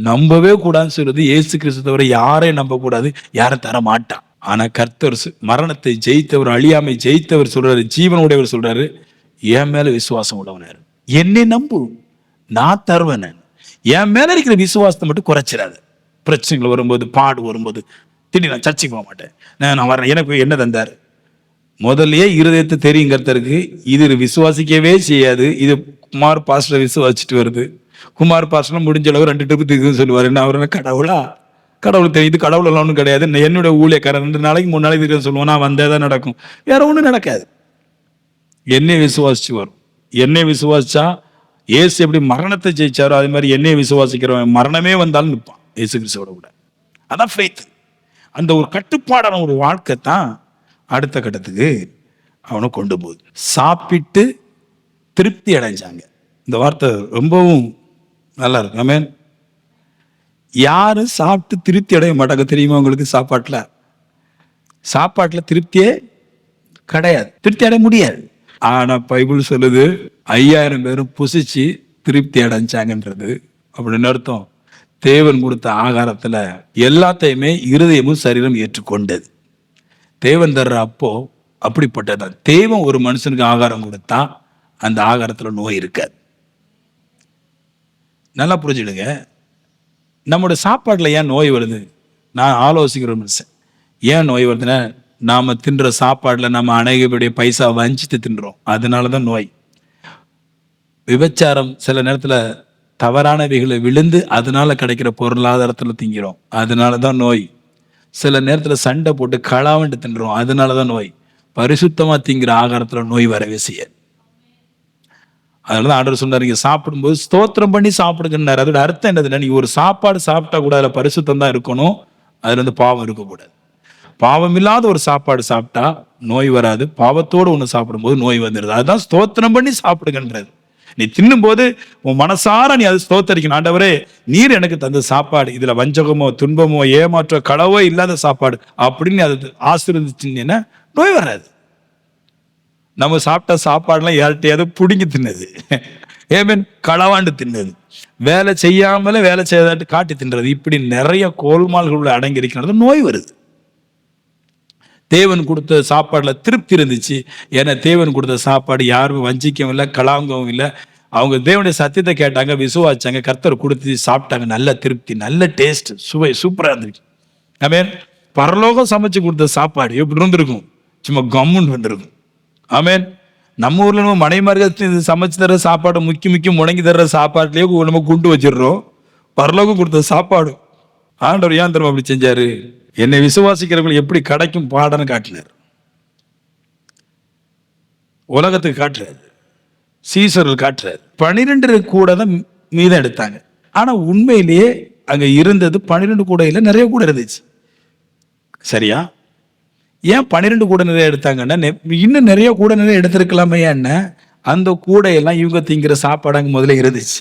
நம்பவே கூடாதுன்னு சொல்றது இயேசு கிறிஸ்து தவிர யாரையும் நம்ப கூடாது, யாரும் தர மாட்டான். ஆனா கர்த்தர் மரணத்தை ஜெயித்தவர், அழியாமை ஜெயித்தவர் சொல்றாரு, ஜீவனுடையவர் சொல்றாரு, என் மேல விசுவாசம் உள்ளவனாரு, என்னை நம்பு, நான் தருவேன். என் மேல இருக்கிற விசுவாசத்தை மட்டும் குறைச்சிடாது. பிரச்சனைகள் வரும்போது, பாடு வரும்போது, திடீர்னு நான் சர்ச்சைக்கு போக மாட்டேன், நான் வரேன், எனக்கு என்ன தந்தாரு? முதல்லயே இருதயத்தை தெரியும் கர்த்தருக்கு. இது விசுவாசிக்கவே செய்யாது. இது குமார் பாஸ்டர் விசுவாசிச்சுட்டு வருது. குமார் பாஸ்டர் முடிஞ்ச அளவு 2 ட்ரிப்பு தீர்க்குன்னு சொல்லுவாரு. என்ன அவரு கடவுளா? கடவுள் தெரியும். இது கடவுள் எல்லாம் ஒன்றும் கிடையாது. என்னுடைய ஊழியக்காரன் 2 நாளைக்கு 3 நாளைக்கு இருக்குன்னு சொல்லுவோம். நான் வந்தேதான் நடக்கும், வேற ஒன்றும் நடக்காது. என்னை விசுவாசிச்சு வரும். என்னை விசுவாசிச்சா ஏசு எப்படி மரணத்தை ஜெயிச்சாரோ அதே மாதிரி என்னை விசுவாசிக்கிறவன் மரணமே வந்தாலும் நிற்பான் ஏசு கிறிஸ்துவோட கூட. அதான் ஃபெய்த். அந்த ஒரு கட்டுப்பாடான ஒரு வாழ்க்கை தான் அடுத்த கட்டத்துக்கு அவனை கொண்டு போகுது. சாப்பிட்டு திருப்தி அடைஞ்சாங்க. இந்த வார்த்தை ரொம்பவும் நல்லா இருக்கு. ஆமென். யாரும் சாப்பிட்டு திருப்தி அடைய மாட்டாங்க தெரியுமா உங்களுக்கு? சாப்பாட்டுல திருப்தியே கிடையாது, திருப்தி அடைய முடியாது. ஆனா பைபிள் சொல்லுது 5000 பேரும் புசிச்சு திருப்தி அடைஞ்சாங்கன்றது. அப்படின்னு அர்த்தம், தேவன் கொடுத்த ஆகாரத்துல எல்லாத்தையுமே இருதயமும் சரீரம் ஏற்றுக்கொண்டது. தேவன் தர்ற அப்போ அப்படிப்பட்டதான். தேவன் ஒரு மனுஷனுக்கு ஆகாரம் கொடுத்தா அந்த ஆகாரத்துல நோய் இருக்காது. நல்லா புரிஞ்சுடுங்க. நம்முடைய சாப்பாட்டுல ஏன் நோய் வருது? நான் ஆலோசிக்கிற மனுஷன். ஏன் நோய் வருதுன்னா, நாம தின்ற சாப்பாடுல நம்ம அநேகருடைய பைசா வஞ்சித்து தின்றோம், அதனாலதான் நோய். விபச்சாரம் சில நேரத்துல தவறானவைகளை விழுந்து அதனால கிடைக்கிற பொருளாதாரத்துல திங்கிறோம், அதனாலதான் நோய். சில நேரத்துல சண்டை போட்டு களவாண்டு தின்றோம், அதனாலதான் நோய். பரிசுத்தமா திங்கிற ஆகாரத்துல நோய் வரவே செய்ய. அதனாலதான் ஆண்டவர் சொன்னார், நீங்க சாப்பிடும்போது ஸ்தோத்திரம் பண்ணி சாப்பிடுங்கன்னாரு. அதோட அர்த்தம் என்னதுன்னா, நீங்க ஒரு சாப்பாடு சாப்பிட்டா கூட அதுல பரிசுத்தம் தான் இருக்கணும், அதுல இருந்து பாவம் இருக்கக்கூடாது. பாவம் இல்லாத ஒரு சாப்பாடு சாப்பிட்டா நோய் வராது, பாவத்தோடு ஒண்ணு சாப்பிடும்போது நோய் வந்துடுது. அதுதான் ஸ்தோத்திரம் பண்ணி சாப்பிடுங்கன்றது. நீ தின்னும் போது உன் மனசார நீ அது ஸ்தோத்தரிக்கணும். ஆண்டவரே, நீர் எனக்கு தந்த சாப்பாடு இதுல வஞ்சகமோ துன்பமோ ஏமாற்றோ களவோ இல்லாத சாப்பாடு அப்படின்னு அது ஆசீர்வதிச்சுன்னா நோய் வராது. நம்ம சாப்பிட்ட சாப்பாடுலாம் யார்கிட்டையாவது பிடுங்கி தின்னது, ஏமேன், களவாண்டு தின்னது, வேலை செய்யாமலே வேலை செய்யாதாட்டு காட்டி தின்றது, இப்படி நிறைய கோல்மால்கள் அடங்கி இருக்கிறது. நோய் வருது. தேவன் கொடுத்த சாப்பாடுல திருப்தி இருந்துச்சு. ஏன்னா தேவன் கொடுத்த சாப்பாடு யாரும் வஞ்சிக்கவும் இல்லை, கலாங்கவும் இல்லை. அவங்க தேவனுடைய சத்தியத்தை கேட்டாங்க, விசுவாச்சாங்க, கர்த்தர் கொடுத்து சாப்பிட்டாங்க. நல்ல திருப்தி, நல்ல டேஸ்ட், சுவை சூப்பரா இருந்துச்சு. ஆமென். பரலோகம் சமைச்சு கொடுத்த சாப்பாடு எப்படி இருந்திருக்கும்? சும்மா கம்முன்னு வந்திருக்கும். ஆமென். நம்ம ஊர்ல நம்ம மனைமார்கள் சமைச்சு தர்ற சாப்பாடு முக்கி முடங்கி தர்ற சாப்பாட்டுலயே நம்ம குண்டு வச்சிடுறோம். பரலோகம் கொடுத்த சாப்பாடு ஆண்டவர் ஏன் தெரியுமா அப்படி செஞ்சாரு? என்னை விசுவாசிக்கிறவங்களை எப்படி கிடைக்கும் பாடன்னு காட்டினார். உலகத்துக்கு காட்டுறாரு, சீசர்கள் காட்டுறாரு. 12 கூட தான் மீதம் எடுத்தாங்க. ஆனா உண்மையிலேயே அங்க இருந்தது 12 கூடையில நிறைய கூட இருந்துச்சு. சரியா? ஏன் 12 கூட நிறைய எடுத்தாங்கன்னா, இன்னும் நிறைய கூட நிறைய எடுத்திருக்கலாமே. என்ன அந்த கூடையெல்லாம் இவங்க திங்கிற சாப்பாடு அங்க முதல்ல இருந்துச்சு.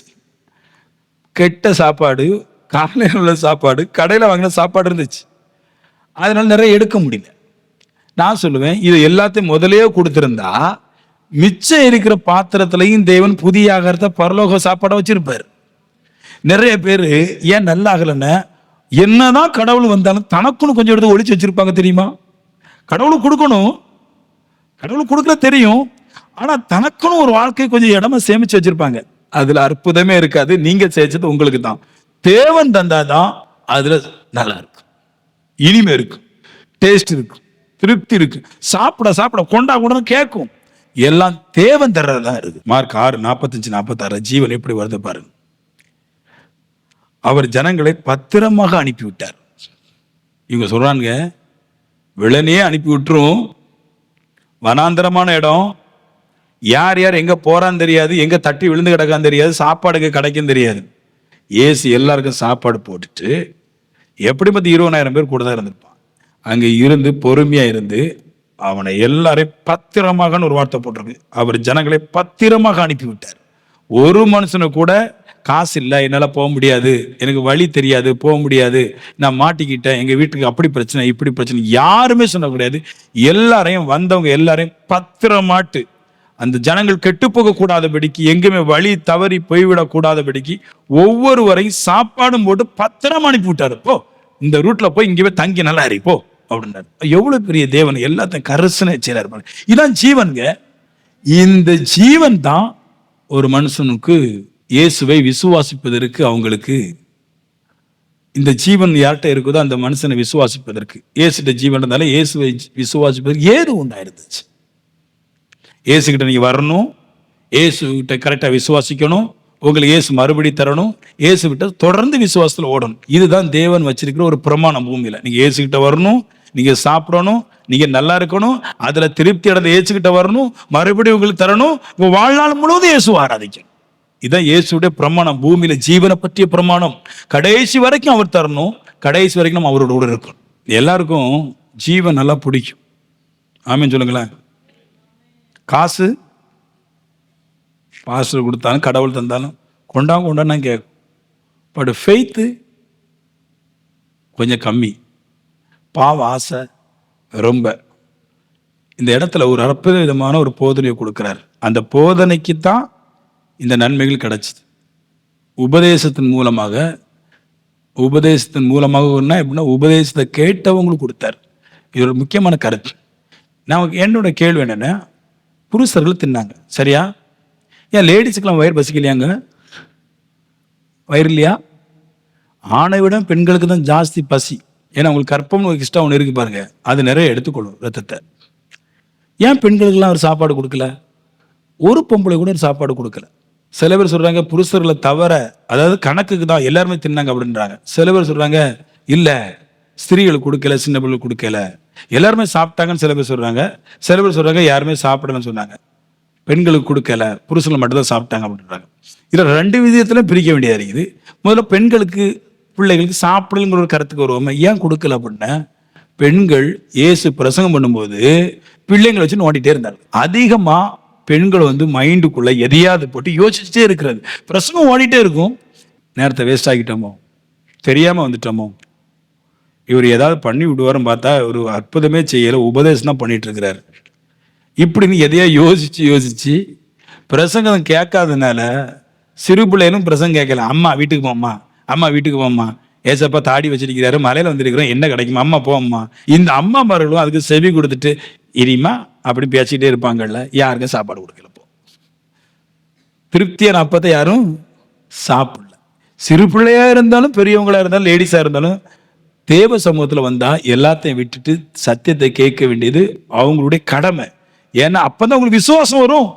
கெட்ட சாப்பாடு, காலையில் உள்ள சாப்பாடு, கடையில் வாங்கின சாப்பாடு இருந்துச்சு. அதனால நிறைய எடுக்க முடியல. நான் சொல்லுவேன், இது எல்லாத்தையும் முதலே கொடுத்திருந்தா மிச்சம் இருக்கிற பாத்திரத்திலையும் தேவன் புதிய ஆகாரத்தை பரலோக சாப்பாடை வச்சிருப்பார். நிறைய பேர் ஏன் நல்லா ஆகலைன்னா, என்னதான் கடவுள் வந்தாலும் தனக்குன்னு கொஞ்சம் எடுத்து ஒழிச்சு வச்சிருப்பாங்க. தெரியுமா? கடவுளுக்கு கொடுக்கணும், கடவுளுக்கு கொடுக்கல தெரியும். ஆனா தனக்குன்னு ஒரு வாழ்க்கை கொஞ்சம் இடமா சேமிச்சு வச்சிருப்பாங்க. அதுல அற்புதமே இருக்காது. நீங்க சேர்ச்சது உங்களுக்கு தான். தேவன் தந்தாதான் அதுல நல்லா இருக்கும், இனிமை இருக்கு, டேஸ்ட் இருக்கு, திருப்தி இருக்கு. சாப்பிட சாப்பிட கொண்டா கூட கேட்கும். எல்லாம் தேவன் தர்றதுதான் இருக்கு. மார்க் 6:45-46 ஜீவன் எப்படி வருது பாருங்க. அவர் ஜனங்களை பத்திரமாக அனுப்பிவிட்டார். இவங்க சொல்றாங்க, விளனே அனுப்பி விட்டுரும், வனாந்தரமான இடம், யார் யார் எங்க போறான்னு தெரியாது, எங்க தட்டி விழுந்து கிடக்கான்னு தெரியாது, சாப்பாடுக்கு கிடைக்கும் தெரியாது. ஏசு எல்லாருக்கும் சாப்பாடு போட்டுட்டு எப்படி 20,000 பேர் கூட தான் இருந்திருப்பான். அங்க இருந்து பொறுமையா இருந்து அவனை எல்லாரையும் பத்திரமாகன்னு ஒரு வார்த்தை போட்டிருக்கு. அவர் ஜனங்களை பத்திரமாக அனுப்பி விட்டார். ஒரு மனுஷனு கூட காசு இல்லை, என்னால போக முடியாது, எனக்கு வழி தெரியாது, போக முடியாது, நான் மாட்டிக்கிட்டேன், எங்க வீட்டுக்கு அப்படி பிரச்சனை இப்படி பிரச்சனை, யாருமே சொல்ல கிடையாது. எல்லாரையும் வந்தவங்க எல்லாரையும் பத்திரமாட்டு, அந்த ஜனங்கள் கெட்டு போக கூடாதபடிக்கு, எங்குமே வழி தவறி போய்விடக் கூடாதபடிக்கு ஒவ்வொருவரையும் சாப்பாடும் போட்டு பத்திரமா அனுப்பி விட்டாரு. போ, இந்த ரூட்ல போய் இங்கே தங்கி நல்லா போ அப்படின்னாரு. எவ்வளவு பெரிய தேவன், எல்லாத்தையும் கரசனை செய்யறாரு. இதான் ஜீவன்க. இந்த ஜீவன் தான் ஒரு மனுஷனுக்கு இயேசுவை விசுவாசிப்பதற்கு, அவங்களுக்கு இந்த ஜீவன் யார்கிட்ட இருக்குதோ அந்த மனுஷனை விசுவாசிப்பதற்கு, இயேசுட்ட ஜீவன் இருந்தாலும் இயேசுவை விசுவாசிப்பதற்கு ஏது உண்டாயிருந்துச்சு. இயேசுகிட்ட நீங்க வரணும், இயேசுகிட்ட கரெக்டா விசுவாசிக்கணும், உங்களுக்கு இயேசு மறுபடி தரணும், இயேசுகிட்ட தொடர்ந்து விசுவாசத்துல ஓடணும். இதுதான் தேவன் வச்சிருக்கிற ஒரு பிரமாணம் பூமியில. நீங்க இயேசுகிட்ட வரணும், நீங்க சாப்பிடணும், நீங்க நல்லா இருக்கணும், அதுல திருப்தி அடைந்த இயேசுகிட்ட வரணும், மறுபடியும் உங்களுக்கு தரணும், உங்க வாழ்நாள் முழுவதும் இயேசு ஆராதிக்கணும். இதான் இயேசுடைய பிரமாணம், பூமியில ஜீவனை பற்றிய பிரமாணம். கடைசி வரைக்கும் அவர் தரணும், கடைசி வரைக்கும் நம்ம அவரோட கூட இருக்கணும். எல்லாருக்கும் ஜீவன் நல்லா பிடிக்கும். ஆமீன் சொல்லுங்களேன். காசு பாஸ்டர் கொடுத்தாலும் கடவுள் தந்தாலும் கொண்டான்னு கேட்கும். பட் ஃபெய்த்து கொஞ்சம் கம்மி, பாவ ஆசை ரொம்ப. இந்த இடத்துல ஒரு அற்புத விதமான ஒரு போதனையை கொடுக்கிறார். அந்த போதனைக்கு தான் இந்த நன்மைகள் கிடைச்சிது. உபதேசத்தின் மூலமாக எப்படின்னா, உபதேசத்தை கேட்டவங்களுக்கு கொடுத்தார். இது ஒரு முக்கியமான கருத்து. நான் என்னோட கேள்வி என்னன்னா, புருஷர்கள் தின்னாங்க, சரியா? ஏன் லேடிஸுக்கெல்லாம் வயிறு பசிக்கலையாங்க? வயிறு இல்லையா? ஆணை விட பெண்களுக்கு தான் ஜாஸ்தி பசி. ஏன்னா அவங்களுக்கு கற்பம் ஒரு இஷ்டம் ஒன்று இருக்கு பாருங்க, அது நிறைய எடுத்துக்கொள்ளும் ரத்தத்தை. ஏன் பெண்களுக்கெல்லாம் ஒரு சாப்பாடு கொடுக்கல? ஒரு பொம்பளை கூட ஒரு சாப்பாடு கொடுக்கல. சில பேர் சொல்றாங்க புருஷர்களை தவிர, அதாவது கணக்குக்கு தான் எல்லாருமே தின்னாங்க அப்படின்றாங்க. சில பேர் சொல்றாங்க இல்ல, ஸ்திரீகளுக்கு கொடுக்கல, சின்ன பிள்ளைகளுக்கு கொடுக்கல, எல்லாருமே சாப்பிட்டாங்கன்னு சில பேர் சொல்றாங்க. சில பேர் சொல்றாங்க யாருமே சாப்பிடலன்னு சொன்னாங்க, பெண்களுக்கு கொடுக்கல, புருஷர்கள் மட்டும்தான் சாப்பிட்டாங்க அப்படின்றாங்க. இதுல 2 விதத்துல பிரிக்க வேண்டியதா இருக்குது. முதல்ல பெண்களுக்கு பிள்ளைகளுக்கு சாப்பிடலுங்கிற ஒரு கருத்துக்கு வருவோம். ஏன் கொடுக்கல அப்படின்னா, பெண்கள் இயேசு பிரசங்கம் பண்ணும்போது பிள்ளைங்களை வச்சு நோண்டிட்டே இருந்தாங்க. அதிகமா பெண்கள் மைண்டுக்குள்ள எதையாவது போட்டு யோசிச்சுட்டே இருக்கிறது. பிரசங்கம் ஓடிட்டே இருக்கும், நேரத்தை வேஸ்ட் ஆகிட்டோமோ, தெரியாம வந்துட்டோமோ, இவர் ஏதாவது பண்ணி விடுவாருன்னு பார்த்தா ஒரு அற்புதமே செய்யல, உபதேசம் தான் பண்ணிட்டு இருக்கிறாரு. இப்படின்னு எதையா யோசிச்சு பிரசங்கம் கேட்காதனால சிறு பிள்ளைகளும் பிரசங்கம் கேட்கல. அம்மா வீட்டுக்கு போம்மா, அம்மா வீட்டுக்கு போம்மா, ஏசப்பா தாடி வச்சிருக்கிறாரு, மலையில வந்திருக்கிறோம், என்ன கிடைக்குமா, அம்மா போம்மா. இந்த அம்மா மார்களும் அதுக்கு செவி கொடுத்துட்டு இனிமா அப்படி பேசிக்கிட்டே இருப்பாங்கல்ல, யாருக்கும் சாப்பாடு கொடுக்கல. போ திருப்தியான அப்பத்தை யாரும் சாப்பிடல. சிறு பிள்ளையா இருந்தாலும் பெரியவங்களா இருந்தாலும் லேடிஸா இருந்தாலும் தேவ சமூகத்தில் வந்தா எல்லாத்தையும் விட்டுட்டு சத்தியத்தை கேட்க வேண்டியது அவங்களுடைய கடமை. ஏன்னா அப்பதான் உங்களுக்கு விசுவாசம் வரும்.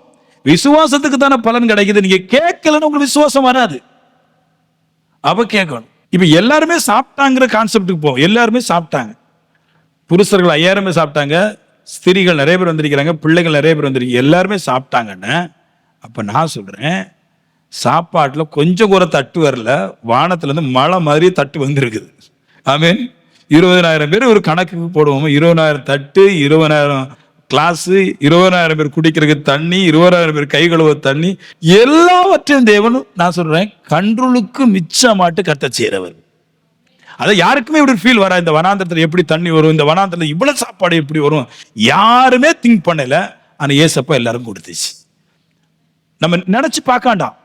விசுவாசத்துக்கு தானே பலன் கிடைக்குது. நீங்க கேட்கலன்னு உங்களுக்கு விசுவாசம் வராது. அப்ப கேட்கணும். இப்ப எல்லாருமே சாப்பிட்டாங்கிற கான்செப்டுக்கு போவோம். எல்லாருமே சாப்பிட்டாங்க. புருஷர்கள் 5000 சாப்பிட்டாங்க, ஸ்திரீகள் நிறைய பேர் வந்திருக்கிறாங்க, பிள்ளைகள் நிறைய பேர் வந்திருக்கீங்க, எல்லாருமே சாப்பிட்டாங்கன்னு. அப்ப நான் சொல்றேன், சாப்பாட்டுல கொஞ்சம் கூட தட்டு வரல, வானத்துல இருந்து மழை மாதிரி தட்டு வந்திருக்குது. ஆமீன். 20000 பேர் ஒரு கணக்குக்கு போடுவோம். 20000 தட்டு, 20000 கிளாஸ், 20000 பேர் குடிக்கிறதுக்கு தண்ணி, 20000 பேர் கை கழுவ தண்ணி, எல்லாவற்றையும் தேவன் நான் சொல்றேன் கண்ட்ரோலுக்கு மிச்சமாட்டு கத்த செய்யறவர். அதை யாருக்குமே இப்படி ஃபீல் வரா. இந்த வனாந்திரத்துல எப்படி தண்ணி வரும், இந்த வனாந்திரத்துல இவ்வளவு சாப்பாடு எப்படி வரும், யாருமே திங்க் பண்ணல. ஆனா ஏசப்பா எல்லாரும் கொடுத்துச்சு. நம்ம நினைச்சு பார்க்காண்டாம்.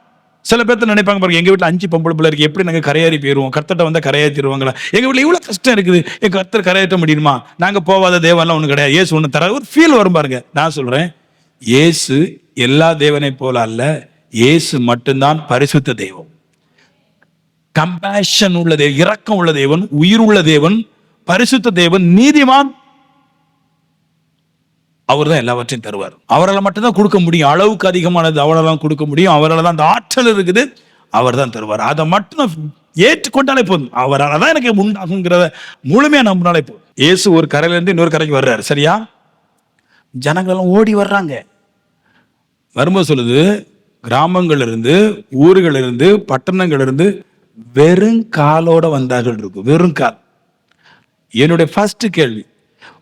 சில பேர்த்த நினைப்பாங்க பாருங்க, எங்க வீட்டுல 5 பொம்பளை பிள்ளை இருக்கு, எப்படி நாங்க கரையாறி போயிருவோம், கர்த்தர்ட்ட வந்தா கரையாற்றிடுவாங்களா, எங்க வீட்டுல இவ்வளவு கஷ்டம் இருக்குது, எங்க கர்த்தர் கரையாற்ற முடியுமா, நாங்க போவாத தேவன்லாம் ஒண்ணு கிடையாது, ஏசு ஒண்ணு தர ஒரு ஃபீல் வரும் பாருங்க. நான் சொல்றேன், ஏசு எல்லா தேவனை போல அல்ல, ஏசு மட்டும்தான் பரிசுத்த தெய்வம், கம்பேஷன் உள்ள தேவன், இரக்கம் உள்ள தேவன், உயிர் உள்ள தேவன், பரிசுத்த தேவன், நீதிமான். அவர் தான் எல்லாவற்றையும் தருவார். அவரால் மட்டும்தான் கொடுக்க முடியும். அளவுக்கு அதிகமானது அவரால் கொடுக்க முடியும். அவரால் தான் அந்த ஆற்றல் இருக்குது. அவர் தான் தருவார். அதை மட்டும் ஏற்றுக்கொண்டாலே போதும். அவரால் தான் எனக்கு உண்டாகுங்கிறத முழுமையா நம்பினாலே போதும். இயேசு ஒரு கரையில இருந்து இன்னொரு கரைக்கு வர்றாரு, சரியா? ஜனங்கள் எல்லாம் ஓடி வர்றாங்க. வரும்போது சொல்லுது, கிராமங்கள்ல இருந்து, ஊர்கள் இருந்து, பட்டணங்கள் இருந்து வெறும் காலோட வந்தார்கள் இருக்கு. வெறும் கால். என்னுடைய ஃபர்ஸ்ட் கேள்வி,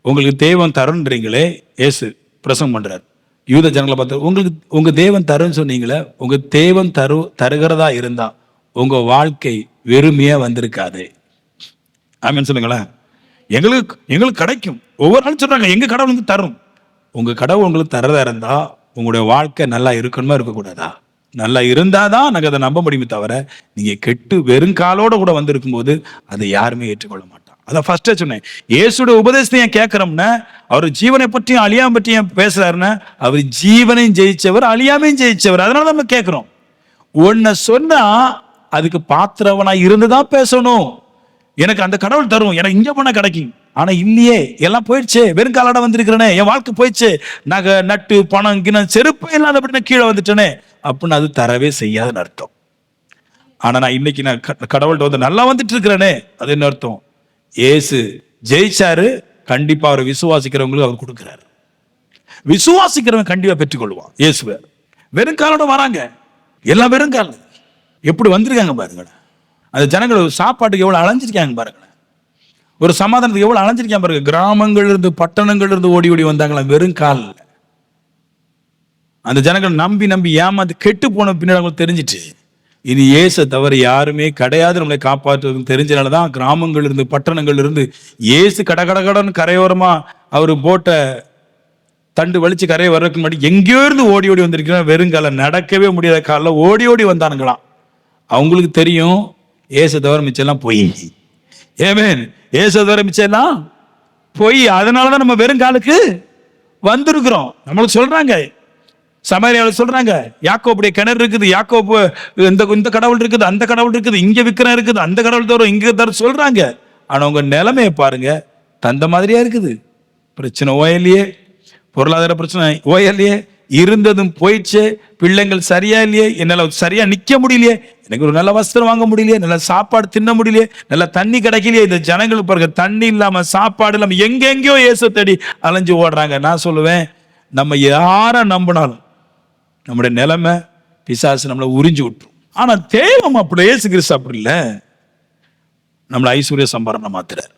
உங்களுக்கு தேவன் தருன்றீங்களே, ஏசு பிரசங்கம் பண்றாரு, யூத ஜனங்களை பார்த்து உங்களுக்கு உங்க தேவன் தருன்னு சொன்னீங்களே, உங்க தேவன் தருகிறதா இருந்தா உங்க வாழ்க்கை வெறுமையா வந்திருக்காது. ஆமீன் சொல்லுங்களேன். எங்களுக்கு கிடைக்கும். ஒவ்வொரு நாளும் சொல்றாங்க எங்க கடவுளுக்கு தரும். உங்க கடவுள் உங்களுக்கு தரதா இருந்தா உங்களுடைய வாழ்க்கை நல்லா இருக்கணுமா இருக்கக்கூடாதா? நல்லா இருந்தாதான் நாங்கள் அதை நம்ப முடியுமே தவிர, நீங்க கெட்டு வெறுங்காலோட கூட வந்திருக்கும் போது அதை யாருமே ஏற்றுக்கொள்ள மாட்டாங்க. அதான் ஃபர்ஸ்டே சொன்னேன், இயேசுடைய உபதேசத்தை ஏன் கேட்கிறோம்னா, அவர் ஜீவனை பற்றியும் அழியாம பற்றியும் பேசுறாருன்னா, அவர் ஜீவனையும் ஜெயிச்சவர், அழியாமையும் ஜெயிச்சவர். அதனால நம்ம கேட்கிறோம். ஒன்ன சொன்னா அதுக்கு பாத்திரவனா இருந்துதான் பேசணும். எனக்கு அந்த கடவுள் தரும், எனக்கு இங்க போனா கிடைக்கும். ஆனா இல்லையே, எல்லாம் போயிடுச்சு, வெறும் காலாட வந்திருக்கிறேனே, என் வாழ்க்கை போயிடுச்சு, நகை நட்டு பணம் கிணம் செருப்பு இல்லாதபடி நான் கீழே வந்துட்டேனே அப்படின்னு அது தரவே செய்யாதுன்னு அர்த்தம். ஆனா நான் இன்னைக்கு நான் கடவுள்கிட்ட வந்து நல்லா வந்துட்டு இருக்கிறேனே, அது என்ன அர்த்தம்? ஏசு ஜெயிச்சாரு, கண்டிப்பா அவரை விசுவாசிக்கிறவங்களுக்கு அவர் கொடுக்கிறாரு. விசுவாசிக்கிறவங்க கண்டிப்பா பெற்றுக்கொள்வான் இயேசுவை. வெறும் காலோட வராங்க, எல்லாம் வெறும் கால எப்படி வந்திருக்காங்க பாருங்களேன். அந்த ஜனங்கள் சாப்பாட்டுக்கு எவ்வளவு அலைஞ்சிருக்காங்க பாருங்களேன், ஒரு சமாதானத்துக்கு எவ்வளவு அலைஞ்சிருக்காங்க பாருங்க. கிராமங்கள் இருந்து பட்டணங்கள் இருந்து ஓடி ஓடி வந்தாங்களா வெறும் கால். அந்த ஜனங்கள் நம்பி நம்பி ஏமாந்து கெட்டு போன பின்னாடி அவங்களுக்கு தெரிஞ்சிட்டு, இனி ஏசை தவிர யாருமே கிடையாது நம்மளை காப்பாற்றுவதுன்னு தெரிஞ்சனாலதான் கிராமங்கள் இருந்து பட்டணங்கள் இருந்து ஏசு கடகடன்னு கரையோரமா அவரு போட்ட தண்டு வலிச்சு கரையை வர்றதுக்கு முன்னாடி எங்கேயோ இருந்து ஓடி ஓடி வந்திருக்கிறோம். வெறுங்கால நடக்கவே முடியாத காலில் ஓடி ஓடி வந்தானுங்களாம். அவங்களுக்கு தெரியும் ஏசை தவிர மிச்சம்லாம் பொய். ஏமேன், ஏசை தவிர மிச்சம்லாம் பொய். அதனாலதான் நம்ம வெறுங்காலுக்கு வந்திருக்கிறோம். நம்மளுக்கு சொல்றாங்க, சமாரியாவில் சொல்றாங்க, யாக்கோபுடைய கிணறு இருக்குது, யாக்கோபு இந்த கடவுள் இருக்குது, அந்த கடவுள் இருக்குது, இங்க விக்கிரம் இருக்குது, அந்த கடவுள் தரும், இங்க தரும் சொல்றாங்க. ஆனா உங்க நிலைமையை பாருங்க, தந்த மாதிரியா இருக்குது. பிரச்சனை ஓயலையே, பொருளாதார பிரச்சனை ஓயலையே, இருந்ததும் போயிடுச்சு, பிள்ளைங்கள் சரியா இல்லையே, என்னால சரியா நிக்க முடியலையே, எனக்கு ஒரு நல்ல வஸ்திரம் வாங்க முடியலையே, நல்ல சாப்பாடு தின்ன முடியலையே, நல்ல தண்ணி கிடைக்கலையே. இந்த ஜனங்கள் பாருங்க, தண்ணி இல்லாம சாப்பாடு இல்லாம எங்கெங்கயோ இயேசு தேடி அலைஞ்சு ஓடுறாங்க. நான் சொல்லுவேன், நம்ம யார நம்பினாலும் நம்முடைய நிலைமை பிசாசு நம்மளை உறிஞ்சு விட்டுரும். ஆனா தேவம் அப்படி இயேசு கிறிஸ்து அப்படி இல்லை, நம்மளை ஐஸ்வர்ய சம்பாரணம் மாத்துறார்.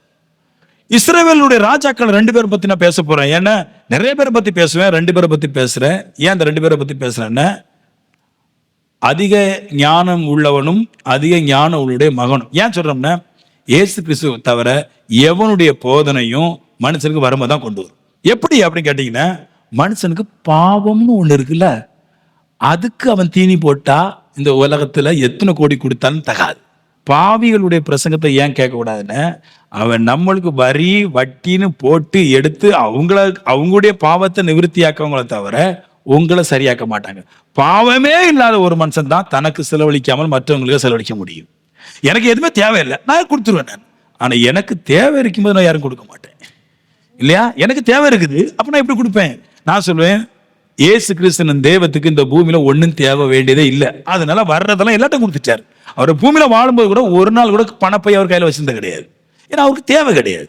இஸ்ரவேலுடைய ராஜாக்கள் 2 பேரை பத்தி நான் பேச போறேன். ஏன்னா நிறைய பேரை பத்தி பேசுவேன், 2 பேரை பத்தி பேசுறேன். ஏன் அந்த 2 பேரை பத்தி பேசுறேன்னா, அதிக ஞானம் உள்ளவனும் அதிக ஞானம் உள்ளுடைய மகனும். ஏன் சொல்றோம்னா, இயேசு கிறிஸ்துவை தவிர எவனுடைய போதனையும் மனுஷனுக்கு வறுமை தான் கொண்டு வரும். எப்படி அப்படின்னு கேட்டீங்கன்னா, மனுஷனுக்கு பாவம்னு ஒண்ணு இருக்குல்ல, அதுக்கு அவன் தீனி போட்டா இந்த உலகத்துல எத்தனை கோடி கொடுத்தாலும் தகாது. பாவிகளுடைய பிரசங்கத்தை ஏன் கேட்க கூடாதுன்னு, அவன் நம்மளுக்கு வரி வட்டின்னு போட்டு எடுத்து அவங்களுடைய பாவத்தை நிவர்த்தியாக்கவங்களை தவிர உங்களை சரியாக்க மாட்டாங்க. பாவமே இல்லாத ஒரு மனுஷன் தான் தனக்கு செலவழிக்காமல் மற்றவங்களுக்கு செலவழிக்க முடியும். எனக்கு எதுவுமே தேவையில்லை, நான் கொடுத்துருவேன். நான் ஆனா எனக்கு தேவை இருக்கும்போது நான் யாரும் கொடுக்க மாட்டேன் இல்லையா? எனக்கு தேவை இருக்குது, அப்ப நான் எப்படி கொடுப்பேன்? நான் சொல்லுவேன், இயேசு கிறிஸ்துவின் தெய்வத்துக்கு இந்த பூமியில ஒன்றும் தேவை வேண்டியதே இல்லை. அதனால வர்றதெல்லாம் எல்லாத்தையும் கொடுத்துட்டாரு. அவர் பூமியில வாழும்போது கூட ஒரு நாள் கூட பணப்பை அவர் கையில வச்சிருந்தது கிடையாது. ஏன்னா அவருக்கு தேவை கிடையாது.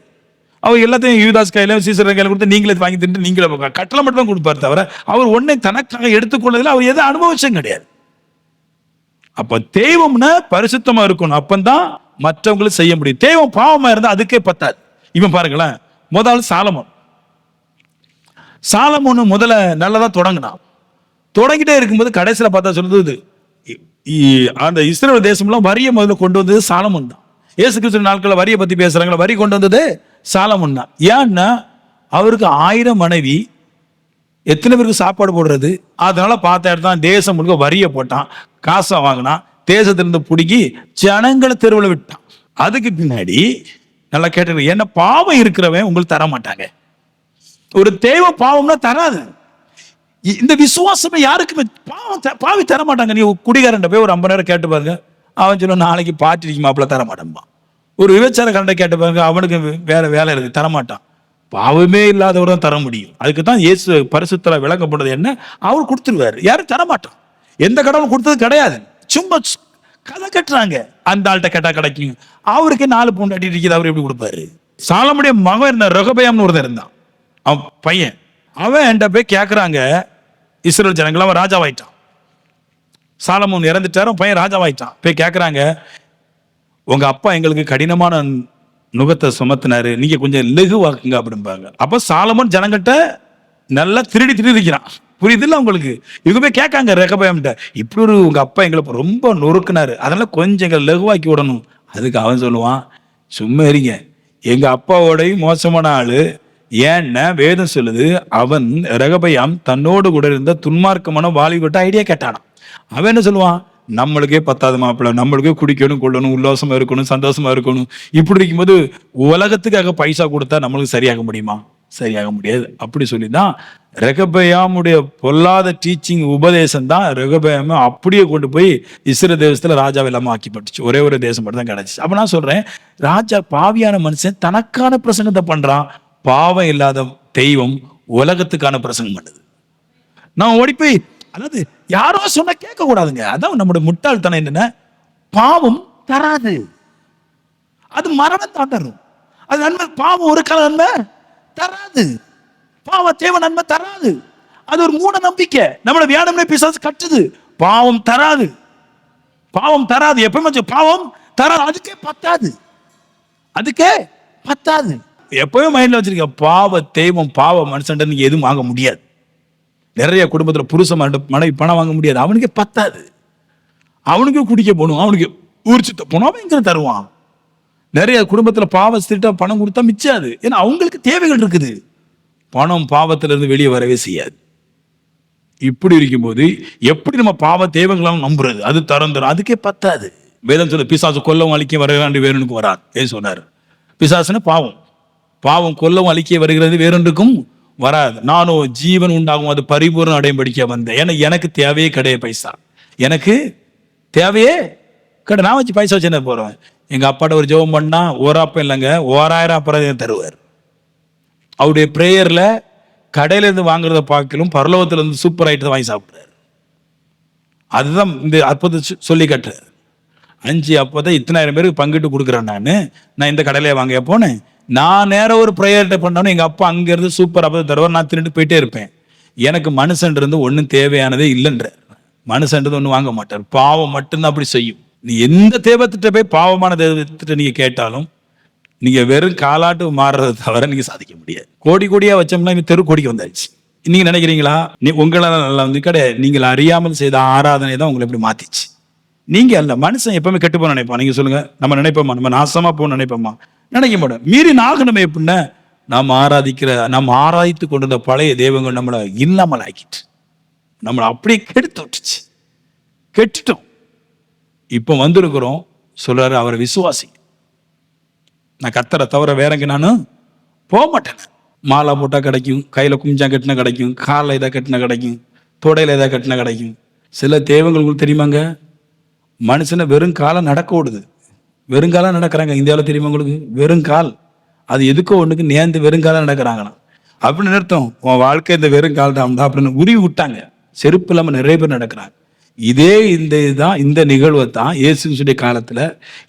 அவர் எல்லாத்தையும் யூதாஸ் கையில சீசர் கையில கொடுத்து நீங்களே வாங்கி தின்னு நீங்களே கட்டளை மட்டும் தான் கொடுப்பாரு தவிர அவர் ஒன்றை தனக்காக எடுத்துக்கொள்ளதில் அவர் எதை அனுபவிச்சும் கிடையாது. அப்ப தெய்வம்னா பரிசுத்தமா இருக்கணும், அப்பந்தான் மற்றவங்களுக்கு செய்ய முடியும். தெய்வம் பாவமா இருந்தா அதுக்கே பத்தாது. இவன் பாருங்களேன், முதல் சாலமோன் முதல்ல நல்லதா தொடங்கினான். தொடங்கிட்டே இருக்கும்போது கடைசியில பார்த்தா சொல்லுது, அந்த இஸ்ரேல் தேசம்லாம் வரியை முதல்ல கொண்டு வந்தது சாலமோன் தான். இயேசு கிறிஸ்து நாட்களில் வரியை பத்தி பேசுறாங்களா, வரி கொண்டு வந்தது சாலமோன் தான். ஏன்னா அவருக்கு 1000 மனைவி, எத்தனை பேருக்கு சாப்பாடு போடுறது, அதனால பார்த்த இடத்தான் தேசம் முழுக்க வரியை போட்டான், காசை வாங்கினான், தேசத்திலிருந்து பிடிக்கி ஜனங்களை தெருவில் விட்டான். அதுக்கு பின்னாடி நல்லா கேட்டு, என்ன பாவம் இருக்கிறவன் உங்களுக்கு தர மாட்டாங்க. ஒரு தெய்வ பாவம்னா தராது. இந்த விசுவாசமே யாருக்குமே பாவி தர மாட்டாங்க. நீ குடிகாரன் போய் ஒரு 50 நேரம் கேட்டு பாருங்க, அவன் சொல்ல நாளைக்கு பார்ட்டி மாப்பிள்ள தர மாட்டான்பா. ஒரு விபச்சாரக்காரன் கேட்டு பாருங்க, அவனுக்கு வேற வேலை இருக்கு, தரமாட்டான். பாவமே இல்லாதவர் தான் தர முடியும். அதுக்கு தான் இயேசு பரிசுத்தல விளங்கப்படுறது என்ன, அவர் கொடுத்துருவாரு, யாரும் தரமாட்டான். எந்த கடவுளும் கொடுத்தது கிடையாது, சும்மா கதை கட்டுறாங்க. அந்த ஆள்கிட்ட கேட்டா கிடைக்கும், அவருக்கு 4 பொண்டாட்டி இருக்குது, அவர் எப்படி கொடுப்பாரு? சாலமுடைய மகன் இருந்த ரெகொபெயாம்னு ஒருத்தர் இருந்தான், அவன் பையன். அவன் என்கிட்ட போய் கேட்குறாங்க, இஸ்ரேல் ஜனங்கள், அவன் ராஜாவாயிட்டான். சாலமோன் இறந்துட்டாரு, பையன் ராஜாவாயிட்டான். போய் கேட்குறாங்க, உங்க அப்பா எங்களுக்கு கடினமான நுகத்தை சுமத்தினாரு, நீங்க கொஞ்சம் லெகுவாக்குங்க அப்படிம்பாங்க. அப்போ சாலமோன் ஜனங்கிட்ட நல்லா திருடி இருக்கிறான், புரியுது இல்லை உங்களுக்கு? இவங்க போய் கேட்காங்க ரெகொபெயாம்கிட்ட, இப்படி உங்க அப்பா எங்களை ரொம்ப நொறுக்குனாரு, அதனால கொஞ்சம் எங்களை லெகுவாக்கி விடணும். அதுக்கு அவன் சொல்லுவான், சும்மா இருங்க, எங்க அப்பாவோடையும் மோசமான ஆளு. ஏன்னா வேதம் சொல்லுது, அவன் ரெகொபெயாம் தன்னோடு கூட இருந்த துன்மார்க்கமான வாலிபட்ட ஐடியா கேட்டானான். அவன் என்ன சொல்லுவான், நம்மளுக்கே பத்தாது மாப்பிள்ள, நம்மளுக்கே குடிக்கணும், கொள்ளணும், உல்லாசமா இருக்கணும், சந்தோஷமா இருக்கணும். இப்படி இருக்கும்போது உலகத்துக்காக பைசா கொடுத்தா நம்மளுக்கு சரியாக முடியுமா? சரியாக முடியாது. அப்படி சொல்லிதான் ரெகொபெயாமுடைய பொல்லாத டீச்சிங் உபதேசம் தான் ரெகொபெயாம அப்படியே கொண்டு போய் இஸ்ரேல் தேசத்துல ராஜாவை இல்லாம ஆக்கிப்பட்டுச்சு. ஒரே ஒரு தேசம் மட்டும் தான் கிடைச்சிச்சு. அப்ப நான் சொல்றேன், ராஜா பாவியான மனுஷன் தனக்கான பிரசங்கத்தை பண்றான், பாவம் இல்லாத தெய்வம் உலகத்துக்கான பிரசங்கம் பண்ணுது. நான் ஓடி போய், அதாவது யாரோ சொன்ன கேட்க கூடாதுங்க. அதான் நம்முடைய முட்டாள்தனம் என்னன்னா, பாவம் தராது, அது மரணத்தை தரும். அது நன்மை, பாவம் ஒரு கால நன்மை தராது, பாவ தேவ நன்மை தராது. அது ஒரு மூட நம்பிக்கை, நம்மள வியாடம்னே பிசாசு கட்டுது. பாவம் தராது, பாவம் தராது, எப்பவுமே பாவம் தராது, அதுக்கே பத்தாது, அதுக்கே பத்தாது. எப்பவுமே மைண்ட்ல வச்சிருக்க, பாவ தெய்வம் பாவ மனுஷன் நீங்க எதுவும் வாங்க முடியாது. நிறைய குடும்பத்துல புருஷ மனைவி பணம் வாங்க முடியாது, அவனுக்கே பத்தாது. அவனுக்கு குடிக்க போகணும், அவனுக்கு ஊர்ச்சித்த போனோம், அவன் எங்க தருவான்? நிறைய குடும்பத்துல பாவ ஸ்திரிட்டா பணம் கொடுத்தா மிச்சாது, ஏன்னா அவங்களுக்கு தேவைகள் இருக்குது. பணம் பாவத்திலிருந்து வெளியே வரவே செய்யாது. இப்படி இருக்கும்போது எப்படி நம்ம பாவ தேவைகளாம் நம்புறது? அது தரம், அதுக்கே பத்தாது. வேதம் சொல்ல, பிசாசு கொல்லவும் அழிக்க வருகிறான், வேறொன்றுக்கும் வரான். ஏன் சொன்னார்? பிசாசுன்னு பாவம், பாவம் கொல்லவும் அழிக்க வருகிறது, வேறொன்றுக்கும் வராது. நானும் ஜீவன் உண்டாகும், அது பரிபூர்ணம் அடையபடிக்க வந்தேன். ஏன்னா எனக்கு தேவையே கிடையாது பைசா, எனக்கு தேவையே கிடையாது. நான் வச்சு பைசா வச்சு என்ன போறேன்? எங்க அப்பாட்ட ஒரு ஜெபம் பண்ணா ஓராப்பம் இல்லைங்க, 1000 அப்புறம் தருவார். அவருடைய பிரேயர்ல கடையில இருந்து வாங்குறத பார்க்கலும் பரலோகத்துல இருந்து சூப்பர் ஐட்டத்தை வாங்கி சாப்பிடுறாரு. அதுதான் இந்த அற்புதத்தை சொல்லி கட்டுறாரு. 5 அப்பதான் 1000 பேருக்கு பங்கிட்டு கொடுக்குறேன். நான் இந்த கடையில வாங்க போனேன், நான் நேரம் ஒரு ப்ரேயர்கிட்ட பண்ணாலும் எங்க அப்பா அங்க இருந்து சூப்பர் அப்பதான் தருவார், நான் திருட்டு போயிட்டே இருப்பேன். எனக்கு மனுஷன் இருந்து ஒன்றும் தேவையானதே இல்லைன்ற, மனுஷன்றது ஒன்றும் வாங்க மாட்டார், பாவம் மட்டும்தான் அப்படி செய்யும். நீ எந்த தெய்வத்திட்ட போய் பாவமான தெய்வத்திட்ட நீங்க கேட்டாலும் நீங்க வெறும் காலாட்டு மாறுறதை தவிர நீங்க சாதிக்க முடியாது. கோடி கோடியா வச்சோம்னா தெரு கோடிக்கு வந்தாச்சு. நீங்க நினைக்கிறீங்களா உங்களால நல்லா வந்து கிடையாது, நீங்கள் அறியாமல் செய்த ஆராதனை தான் உங்களை எப்படி மாத்திச்சு. நீங்க அல்ல, மனுஷன் எப்பவுமே கெட்டு போன நினைப்பான். நீங்க சொல்லுங்க, நம்ம நினைப்போமா? நம்ம நாசமா போன நினைப்போமா? நினைக்க மாட்டோம். மீறி நாகணுமே எப்படின்னா, நாம் ஆராதித்து கொண்டிருந்த பழைய தெய்வங்கள் நம்மளை இல்லாமல் ஆக்கிட்டு, நம்மளை அப்படியே கெடுத்து விட்டுச்சு. கெட்டுட்டோம். இப்போ வந்திருக்கிறோம். சொல்றாரு, அவரை விசுவாசி. நான் கர்த்தரை தவிர வேற எங்க நானும் போக மாட்டேன். மாலை போட்டா கிடைக்கும், கையில குஞ்சா கட்டினா கிடைக்கும், காலில் எதாவது கட்டினா கிடைக்கும், தொடையில எதாவது கட்டினா கிடைக்கும். சில தெய்வங்களுக்கு தெரியுமாங்க, மனுஷனை வெறும் காலம் நடக்க ஓடுது. வெறுங்காலம் நடக்கிறாங்க இந்தியாவில், தெரியுமா உங்களுக்கு? வெறுங்கால். அது எதுக்கோ ஒண்ணுக்கு நேர்ந்து வெறுங்காலம் நடக்கிறாங்களாம். அப்படின்னு அர்த்தம், உன் வாழ்க்கை இந்த வெறுங்கால் தான் அப்படின்னு உருவி விட்டாங்க. செருப்பு இல்லாமல் நிறைய பேர் நடக்கிறாங்க. இதே இந்த நிகழ்வை தான் இயேசுடைய காலத்துல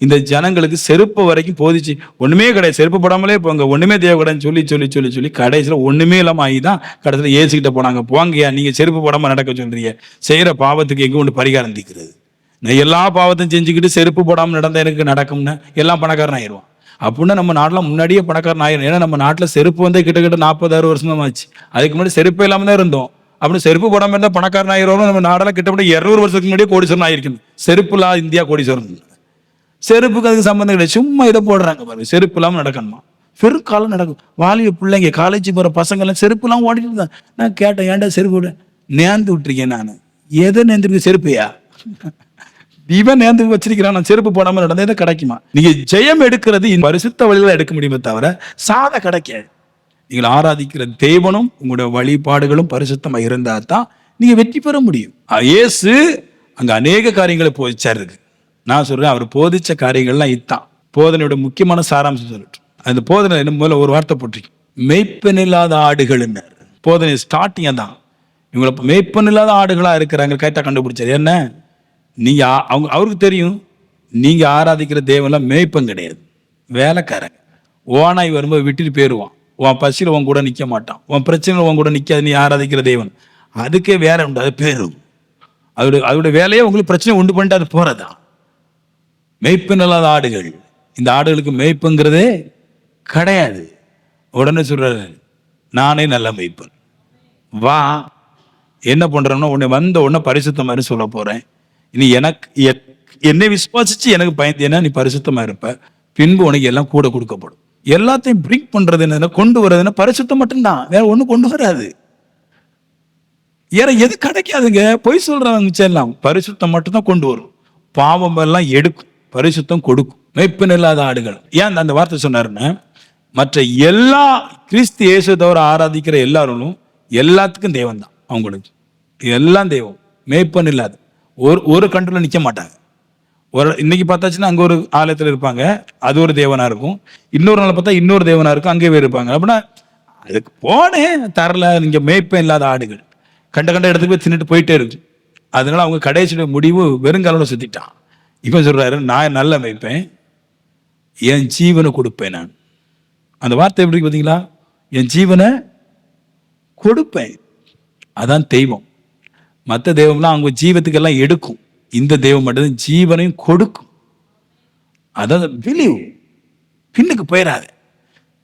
இந்த ஜனங்களுக்கு செருப்பு வரைக்கும் போதிச்சு. ஒண்ணுமே கிடையாது, செருப்பு போடாமலே போங்க, ஒண்ணுமே தேவை கிடையாது சொல்லி சொல்லி சொல்லி சொல்லி கடைசியில ஒண்ணுமே இல்லாம ஆகிதான் கடைசியில இயேசுகிட்ட போனாங்க. போங்கயா, நீங்க செருப்பு போடாம நடக்க சொல்றீங்க, செய்யற பாவத்துக்கு எங்க ஒன்று பரிகாரம் தீக்கிறது? நான் எல்லா பாவத்தையும் செஞ்சுக்கிட்டு செருப்பு போடாமல் நடந்த எனக்கு நடக்கும்னு எல்லாம் பணக்காரன் ஆயிடுவான். அப்படின்னா நம்ம நாட்டில் முன்னாடியே பணக்காரன் ஆயிரும். ஏன்னா நம்ம நாட்டில் செருப்பு வந்து கிட்டத்தட்ட 40-60 வருஷமா ஆச்சு. அதுக்கு முன்னாடி செருப்பு இல்லாமல் தான் இருந்தோம். அப்படி செருப்பு போடாமல் இருந்தால் பணக்காரன் ஆயிரும். நம்ம நாடெல்லாம் கிட்டத்தட்ட 200 வருஷத்துக்கு முன்னாடியே கோடீஸ்வரன் ஆயிருக்கும். செருப்பு இல்லாத இந்தியா கோடீஸ்வரன். செருப்புக்கு அதுக்கு சம்பந்தம் கிடையாது, சும்மா இதை போடுறாங்க பாருங்க. செருப்பு இல்லாமல் நடக்கணுமா? பெருக்காலம் நடக்கும். வாலிப பிள்ளைங்க, காலேஜ் போகிற பசங்க எல்லாம் செருப்பு இல்லாமல் ஓடிட்டு இருந்தாங்க. நான் கேட்டேன், ஏன்டா செருப்பு நேர்ந்து விட்டுருக்கேன்? நான் எதை நேர்ந்துருக்கு? செருப்பையா? இவன் நேர்ந்து வச்சிருக்கிறான். நான் செருப்பு போடாம நடந்தது கிடைக்குமா? நீங்க ஜெயம் எடுக்கிறது பரிசுத்த வழியில எடுக்க முடியுமே தவிர சாத கிடைக்காது. நீங்கள் ஆராதிக்கிற தேவனும் உங்களுடைய வழிபாடுகளும் பரிசுத்தமா இருந்தா தான் நீங்க வெற்றி பெற முடியும். இயேசு அங்க அநேக காரியங்களை போதிச்சாரு. நான் சொல்றேன், அவர் போதிச்ச காரியங்கள்லாம் இதுதான். போதனையோட முக்கியமான சாராம்சம் சொல்லட்டும். அந்த போதனை என்ன முதல்ல ஒரு வார்த்தை போட்டிருக்கு, மெய்ப்பெண் இல்லாத ஆடுகள். போதனை ஸ்டார்டிங் தான். இவங்களை மெய்ப்பெண் இல்லாத ஆடுகளா இருக்கிறாங்க. கரெக்டா கண்டுபிடிச்சாரு. என்ன, நீங்க அவருக்கு தெரியும், நீங்க ஆராதிக்கிற தேவன்லாம் மேய்ப்பன் கிடையாது, வேலைக்காரங்க. ஓனாய் வரும்போது விட்டுட்டு போயிடுவான். உன் பசியில் உன் கூட நிற்க மாட்டான், உன் பிரச்சனையில் உன் கூட நிற்காது. நீ ஆராதிக்கிற தேவன் அதுக்கே வேலை உண்டு, அது பேரும். அதோட வேலையே உங்களுக்கு பிரச்சனை உண்டு பண்ணிட்டு அது போறதான். மேய்ப்பன் இல்லாத ஆடுகள். இந்த ஆடுகளுக்கு மேய்ப்புங்கிறதே கிடையாது. உடனே சொல்றாரு, நானே நல்ல மேய்ப்பன், வா. என்ன பண்றோம்னா, உன்னை வந்த உடனே பரிசுத்த மாதிரி சொல்ல போறேன். நீ என்னை விசுவாசிச்சு எனக்கு பயந்தேன்னா நீ பரிசுத்தமா இருப்ப. பின்பு உனக்கு எல்லாம் கூட கொடுக்கப்படும். எல்லாத்தையும் பிரிக் பண்றது என்ன, கொண்டு வர்றதுன்னா பரிசுத்தம் மட்டும்தான், வேற ஒண்ணு கொண்டு வராது. வேற எது கிடைக்காதுங்க. பொய் சொல்றாங்க எல்லாம். பரிசுத்தம் மட்டும்தான் கொண்டு வரும். பாவம் எல்லாம் எடுக்கும், பரிசுத்தம் கொடுக்கும். மெய்ப்பெண் இல்லாத ஆடுகள். ஏன் அந்த வார்த்தை சொன்னாருன்னா, மற்ற எல்லா கிறிஸ்து இயேசு தவிர ஆராதிக்கிற எல்லாரும் எல்லாத்துக்கும் தேவன் தான். அவங்களுக்கு எல்லாம் தெய்வம். மெய்ப்பெண் இல்லாத ஒரு கண்ட்ரோல நிற்க மாட்டாங்க. இன்னைக்கு பார்த்தாச்சுன்னா அங்கே ஒரு ஆலயத்தில் இருப்பாங்க, அது ஒரு தேவனா இருக்கும். இன்னொரு நாள் பார்த்தா இன்னொரு தேவனா இருக்கும், அங்கேயே இருப்பாங்க. அப்படின்னா அதுக்கு போனேன் தரல. நீங்க மேய்ப்பேன் இல்லாத ஆடுகள் கண்ட இடத்துக்கு போய் தின்னுட்டு போயிட்டே இருக்கு. அதனால அவங்க கடைசியோட முடிவு வெறுங்காலோட சுத்திட்டான். இவன் சொல்றாரு, நான் நல்ல மேய்ப்பேன், என் ஜீவனை கொடுப்பேன். நான் அந்த வார்த்தை எப்படி பார்த்தீங்களா? என் ஜீவனை கொடுப்பேன். அதான் தெய்வம். மற்ற தெய்வம்லாம் அவங்க ஜீவத்துக்கெல்லாம் எடுக்கும். இந்த தெய்வம் மட்டும் ஜீவனையும் கொடுக்கும். அதாவது பிலீவ், பின்னுக்கு போயிடாது.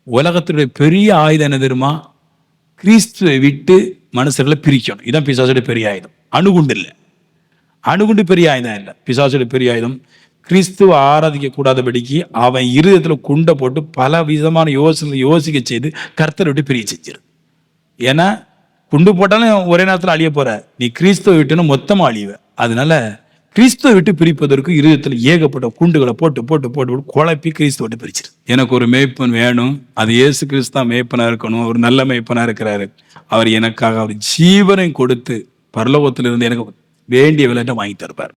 உலகத்துடைய பெரிய ஆயுதம் என்ன தெரியுமா? கிறிஸ்துவை விட்டு மனுஷர்களை பிரிக்கணும். இதான் பிசாசுடைய பெரிய ஆயுதம். அணுகுண்டு இல்லை, அணுகுண்டு பெரிய ஆயுதம் இல்லை. பிசாசுடைய பெரிய ஆயுதம் கிறிஸ்துவ ஆராதிக்க கூடாதபடிக்கு அவன் இருதயத்துல குண்டை போட்டு பல விதமான யோசிக்க செய்து கர்த்தரை விட்டு பிரிய செஞ்சிரு. ஏன்னா குண்டு போட்டாலும் ஒரே நேரத்தில் அழிய போற, நீ கிறிஸ்துவ விட்டுன்னு மொத்தமா அழிவ. அதனால கிறிஸ்துவ விட்டு பிரிப்பதற்கு இருதயத்தில் ஏகப்பட்ட குண்டுகளை போட்டு போட்டு போட்டு போட்டு குழப்பி கிறிஸ்துவ விட்டு பிரிச்சிரு. எனக்கு ஒரு மேய்ப்பன் வேணும், அது இயேசு கிறிஸ்து மேய்ப்பனா இருக்கணும். ஒரு நல்ல மேய்ப்பனா இருக்கிறாரு. அவர் எனக்காக அவர் ஜீவனை கொடுத்து பரலோகத்திலிருந்து எனக்கு வேண்டிய விளையாட்டை வாங்கி தருப்பார்.